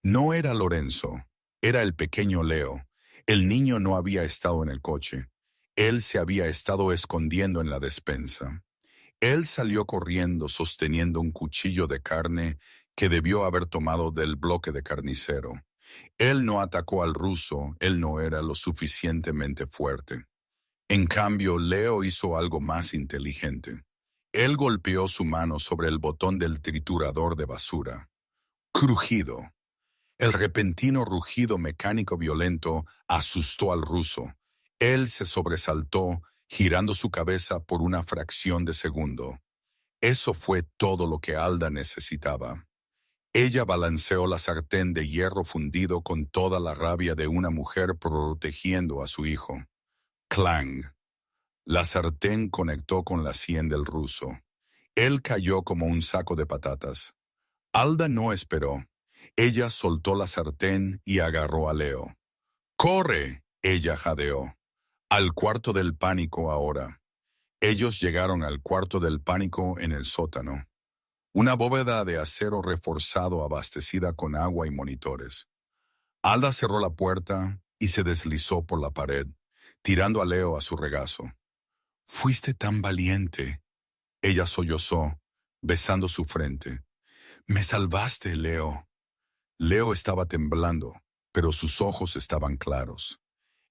No era Lorenzo, era el pequeño Leo. El niño no había estado en el coche. Él se había estado escondiendo en la despensa. Él salió corriendo sosteniendo un cuchillo de carne que debió haber tomado del bloque de carnicero. Él no atacó al ruso, él no era lo suficientemente fuerte. En cambio, Leo hizo algo más inteligente. Él golpeó su mano sobre el botón del triturador de basura. Crujido. El repentino rugido mecánico violento asustó al ruso. Él se sobresaltó, girando su cabeza por una fracción de segundo. Eso fue todo lo que Alda necesitaba. Ella balanceó la sartén de hierro fundido con toda la rabia de una mujer protegiendo a su hijo. Clang. La sartén conectó con la sien del ruso. Él cayó como un saco de patatas. Alda no esperó. Ella soltó la sartén y agarró a Leo. «¡Corre!», ella jadeó. «Al cuarto del pánico ahora». Ellos llegaron al cuarto del pánico en el sótano. Una bóveda de acero reforzado abastecida con agua y monitores. Alda cerró la puerta y se deslizó por la pared, tirando a Leo a su regazo. «Fuiste tan valiente», ella sollozó, besando su frente. «Me salvaste, Leo». Leo estaba temblando, pero sus ojos estaban claros.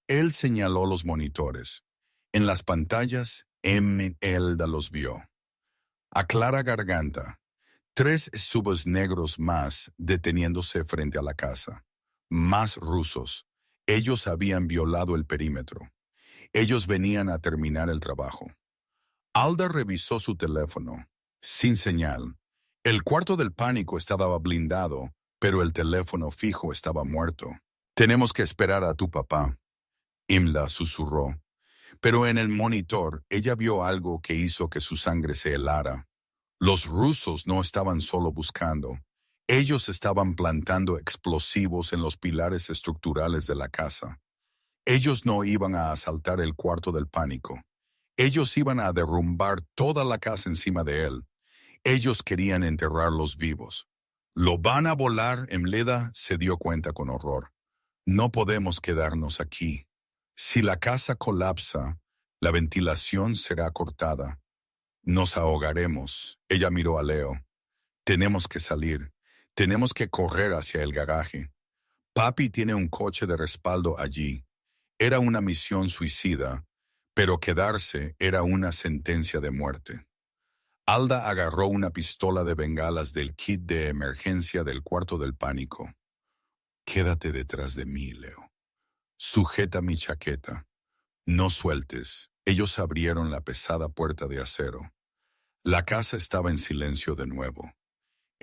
Él señaló los monitores. En las pantallas, Imelda los vio. A clara garganta, 3 subs negros más deteniéndose frente a la casa. Más rusos. Ellos habían violado el perímetro. Ellos venían a terminar el trabajo. Alda revisó su teléfono. Sin señal. El cuarto del pánico estaba blindado, pero el teléfono fijo estaba muerto. «Tenemos que esperar a tu papá», Imla susurró. Pero en el monitor ella vio algo que hizo que su sangre se helara. Los rusos no estaban solo buscando. Ellos estaban plantando explosivos en los pilares estructurales de la casa. Ellos no iban a asaltar el cuarto del pánico. Ellos iban a derrumbar toda la casa encima de él. Ellos querían enterrarlos vivos. ¿Lo van a volar? Emleda se dio cuenta con horror. No podemos quedarnos aquí. Si la casa colapsa, la ventilación será cortada. Nos ahogaremos. Ella miró a Leo. Tenemos que salir. Tenemos que correr hacia el garaje. Papi tiene un coche de respaldo allí. Era una misión suicida, pero quedarse era una sentencia de muerte. Alda agarró una pistola de bengalas del kit de emergencia del cuarto del pánico. Quédate detrás de mí, Leo. Sujeta mi chaqueta. No sueltes. Ellos abrieron la pesada puerta de acero. La casa estaba en silencio de nuevo.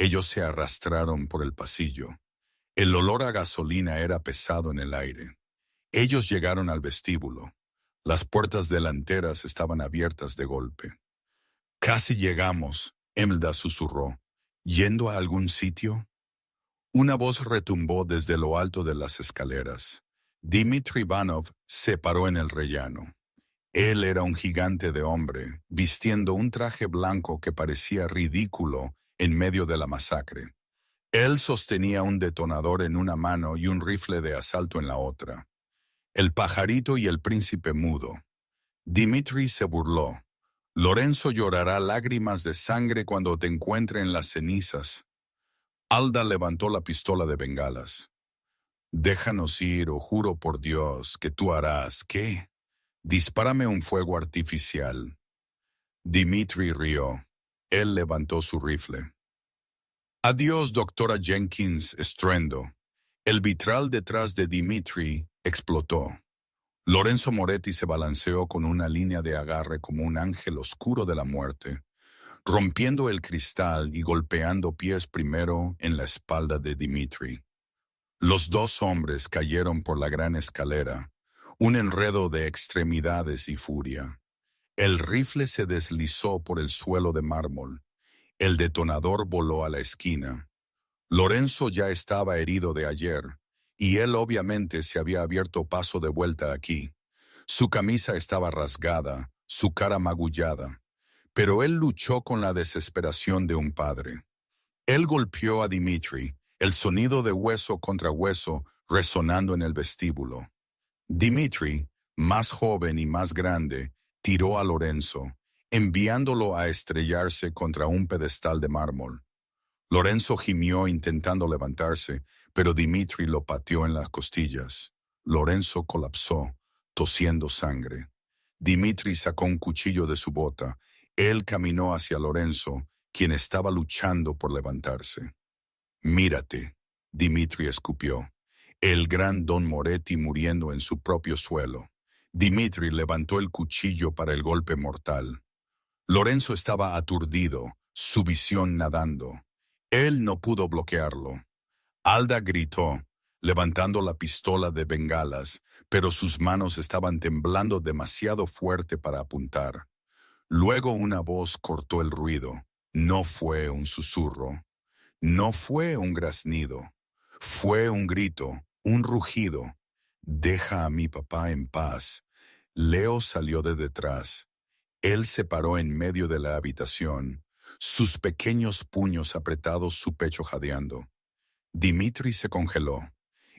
Ellos se arrastraron por el pasillo. El olor a gasolina era pesado en el aire. Ellos llegaron al vestíbulo. Las puertas delanteras estaban abiertas de golpe. Casi llegamos, Emilda susurró. ¿Yendo a algún sitio? Una voz retumbó desde lo alto de las escaleras. Dmitry Ivanov se paró en el rellano. Él era un gigante de hombre, vistiendo un traje blanco que parecía ridículo en medio de la masacre. Él sostenía un detonador en una mano y un rifle de asalto en la otra. El pajarito y el príncipe mudo. Dmitry se burló. Lorenzo llorará lágrimas de sangre cuando te encuentre en las cenizas. Alda levantó la pistola de bengalas. Déjanos ir, o juro por Dios que tú harás, ¿qué? Dispárame un fuego artificial. Dmitry rió. Él levantó su rifle. Adiós, doctora Jenkins, estruendo. El vitral detrás de Dmitry explotó. Lorenzo Moretti se balanceó con una línea de agarre como un ángel oscuro de la muerte, rompiendo el cristal y golpeando pies primero en la espalda de Dmitry. Los dos hombres cayeron por la gran escalera, un enredo de extremidades y furia. El rifle se deslizó por el suelo de mármol. El detonador voló a la esquina. Lorenzo ya estaba herido de ayer, y él obviamente se había abierto paso de vuelta aquí. Su camisa estaba rasgada, su cara magullada, pero él luchó con la desesperación de un padre. Él golpeó a Dmitry, el sonido de hueso contra hueso resonando en el vestíbulo. Dmitry, más joven y más grande, tiró a Lorenzo, enviándolo a estrellarse contra un pedestal de mármol. Lorenzo gimió intentando levantarse, pero Dmitry lo pateó en las costillas. Lorenzo colapsó, tosiendo sangre. Dmitry sacó un cuchillo de su bota. Él caminó hacia Lorenzo, quien estaba luchando por levantarse. Mírate, Dmitry escupió. El gran Don Moretti muriendo en su propio suelo. Dmitry levantó el cuchillo para el golpe mortal. Lorenzo estaba aturdido, su visión nadando. Él no pudo bloquearlo. Alda gritó, levantando la pistola de bengalas, pero sus manos estaban temblando demasiado fuerte para apuntar. Luego una voz cortó el ruido. No fue un susurro. No fue un graznido. Fue un grito, un rugido. Deja a mi papá en paz. Leo salió de detrás. Él se paró en medio de la habitación, sus pequeños puños apretados su pecho jadeando. Dmitry se congeló.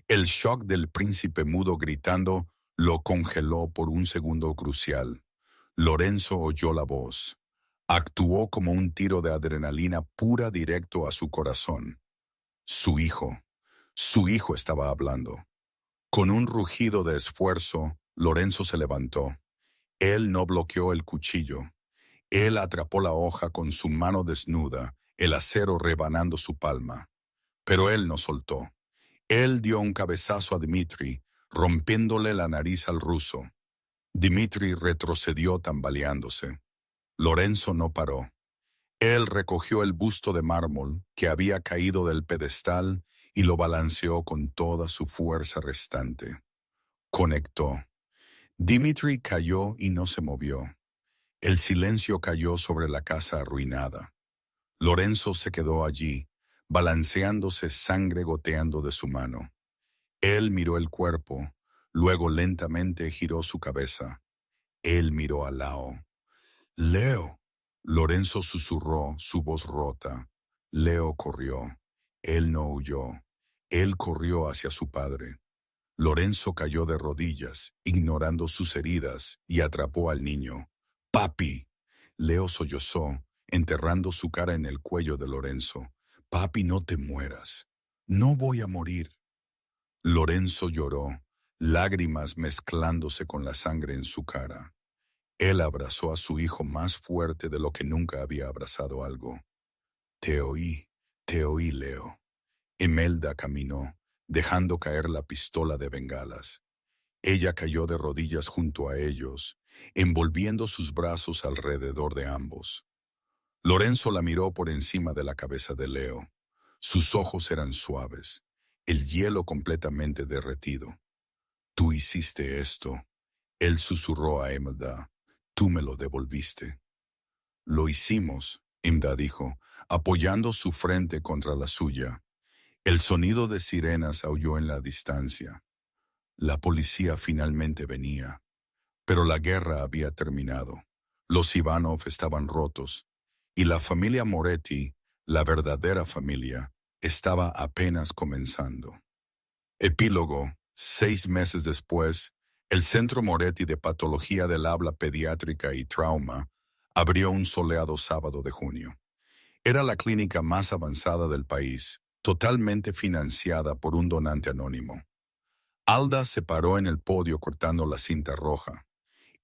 El shock del príncipe mudo gritando lo congeló por un segundo crucial. Lorenzo oyó la voz. Actuó como un tiro de adrenalina pura directo a su corazón. Su hijo estaba hablando. Con un rugido de esfuerzo, Lorenzo se levantó. Él no bloqueó el cuchillo. Él atrapó la hoja con su mano desnuda, el acero rebanando su palma. Pero él no soltó. Él dio un cabezazo a Dmitry, rompiéndole la nariz al ruso. Dmitry retrocedió tambaleándose. Lorenzo no paró. Él recogió el busto de mármol que había caído del pedestal y lo balanceó con toda su fuerza restante. Conectó. Dmitry cayó y no se movió. El silencio cayó sobre la casa arruinada. Lorenzo se quedó allí, balanceándose, sangre goteando de su mano. Él miró el cuerpo, luego lentamente giró su cabeza. Él miró a Leo. «Leo», Lorenzo susurró, su voz rota. Leo corrió. Él no huyó. Él corrió hacia su padre. Lorenzo cayó de rodillas, ignorando sus heridas, y atrapó al niño. «¡Papi!». Leo sollozó, enterrando su cara en el cuello de Lorenzo. «Papi, no te mueras. No voy a morir». Lorenzo lloró, lágrimas mezclándose con la sangre en su cara. Él abrazó a su hijo más fuerte de lo que nunca había abrazado algo. Te oí, Leo». Imelda caminó, dejando caer la pistola de bengalas. Ella cayó de rodillas junto a ellos, envolviendo sus brazos alrededor de ambos. Lorenzo la miró por encima de la cabeza de Leo. Sus ojos eran suaves, el hielo completamente derretido. «Tú hiciste esto», él susurró a Imelda. «Tú me lo devolviste». «Lo hicimos», Imelda dijo, apoyando su frente contra la suya. El sonido de sirenas aulló en la distancia. La policía finalmente venía. Pero la guerra había terminado. Los Ivanov estaban rotos. Y la familia Moretti, la verdadera familia, estaba apenas comenzando. Epílogo. 6 meses después, el Centro Moretti de Patología del Habla Pediátrica y Trauma abrió un soleado sábado de junio. Era la clínica más avanzada del país, totalmente financiada por un donante anónimo. Alda se paró en el podio cortando la cinta roja.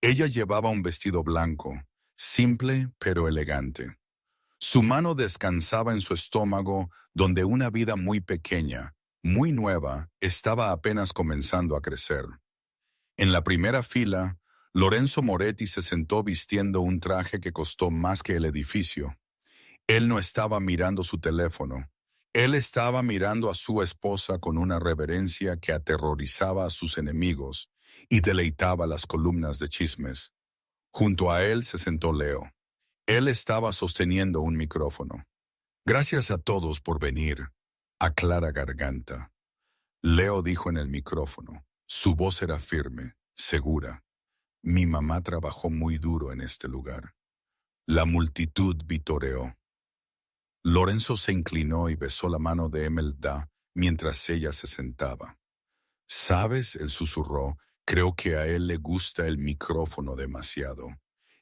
Ella llevaba un vestido blanco, simple pero elegante. Su mano descansaba en su estómago, donde una vida muy pequeña, muy nueva, estaba apenas comenzando a crecer. En la primera fila, Lorenzo Moretti se sentó vistiendo un traje que costó más que el edificio. Él no estaba mirando su teléfono. Él estaba mirando a su esposa con una reverencia que aterrorizaba a sus enemigos y deleitaba las columnas de chismes. Junto a él se sentó Leo. Él estaba sosteniendo un micrófono. «Gracias a todos por venir», a clara garganta. Leo dijo en el micrófono. Su voz era firme, segura. «Mi mamá trabajó muy duro en este lugar». La multitud vitoreó. Lorenzo se inclinó y besó la mano de Imelda mientras ella se sentaba. «¿Sabes?», él susurró, «creo que a él le gusta el micrófono demasiado.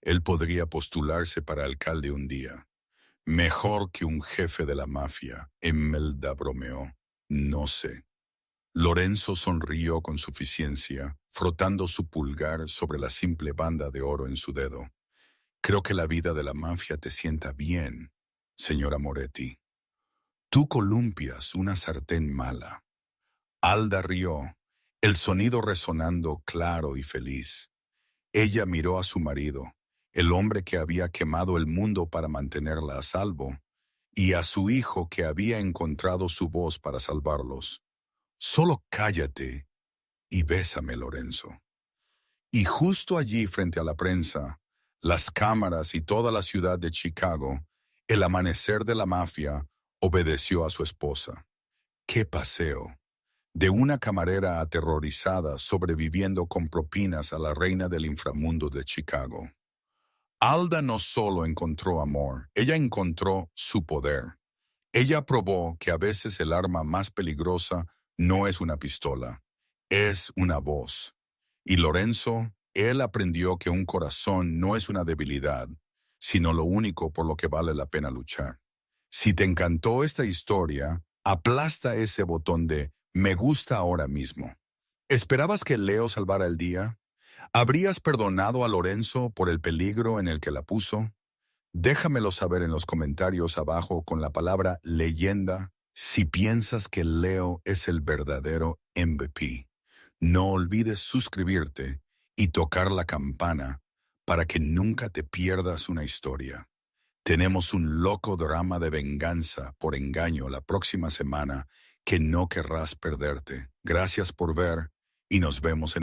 Él podría postularse para alcalde un día». «Mejor que un jefe de la mafia», Imelda bromeó. «No sé». Lorenzo sonrió con suficiencia, frotando su pulgar sobre la simple banda de oro en su dedo. «Creo que la vida de la mafia te sienta bien, señora Moretti. Tú columpias una sartén mala». Alda rió, el sonido resonando claro y feliz. Ella miró a su marido, el hombre que había quemado el mundo para mantenerla a salvo, y a su hijo que había encontrado su voz para salvarlos. «Solo cállate y bésame, Lorenzo». Y justo allí, frente a la prensa, las cámaras y toda la ciudad de Chicago, el amanecer de la mafia obedeció a su esposa. ¡Qué paseo! De una camarera aterrorizada sobreviviendo con propinas a la reina del inframundo de Chicago. Alda no solo encontró amor, ella encontró su poder. Ella probó que a veces el arma más peligrosa no es una pistola, es una voz. Y Lorenzo, él aprendió que un corazón no es una debilidad, sino lo único por lo que vale la pena luchar. Si te encantó esta historia, aplasta ese botón de «Me gusta» ahora mismo. ¿Esperabas que Leo salvara el día? ¿Habrías perdonado a Lorenzo por el peligro en el que la puso? Déjamelo saber en los comentarios abajo con la palabra leyenda si piensas que Leo es el verdadero MVP. No olvides suscribirte y tocar la campana para que nunca te pierdas una historia. Tenemos un loco drama de venganza por engaño la próxima semana que no querrás perderte. Gracias por ver y nos vemos en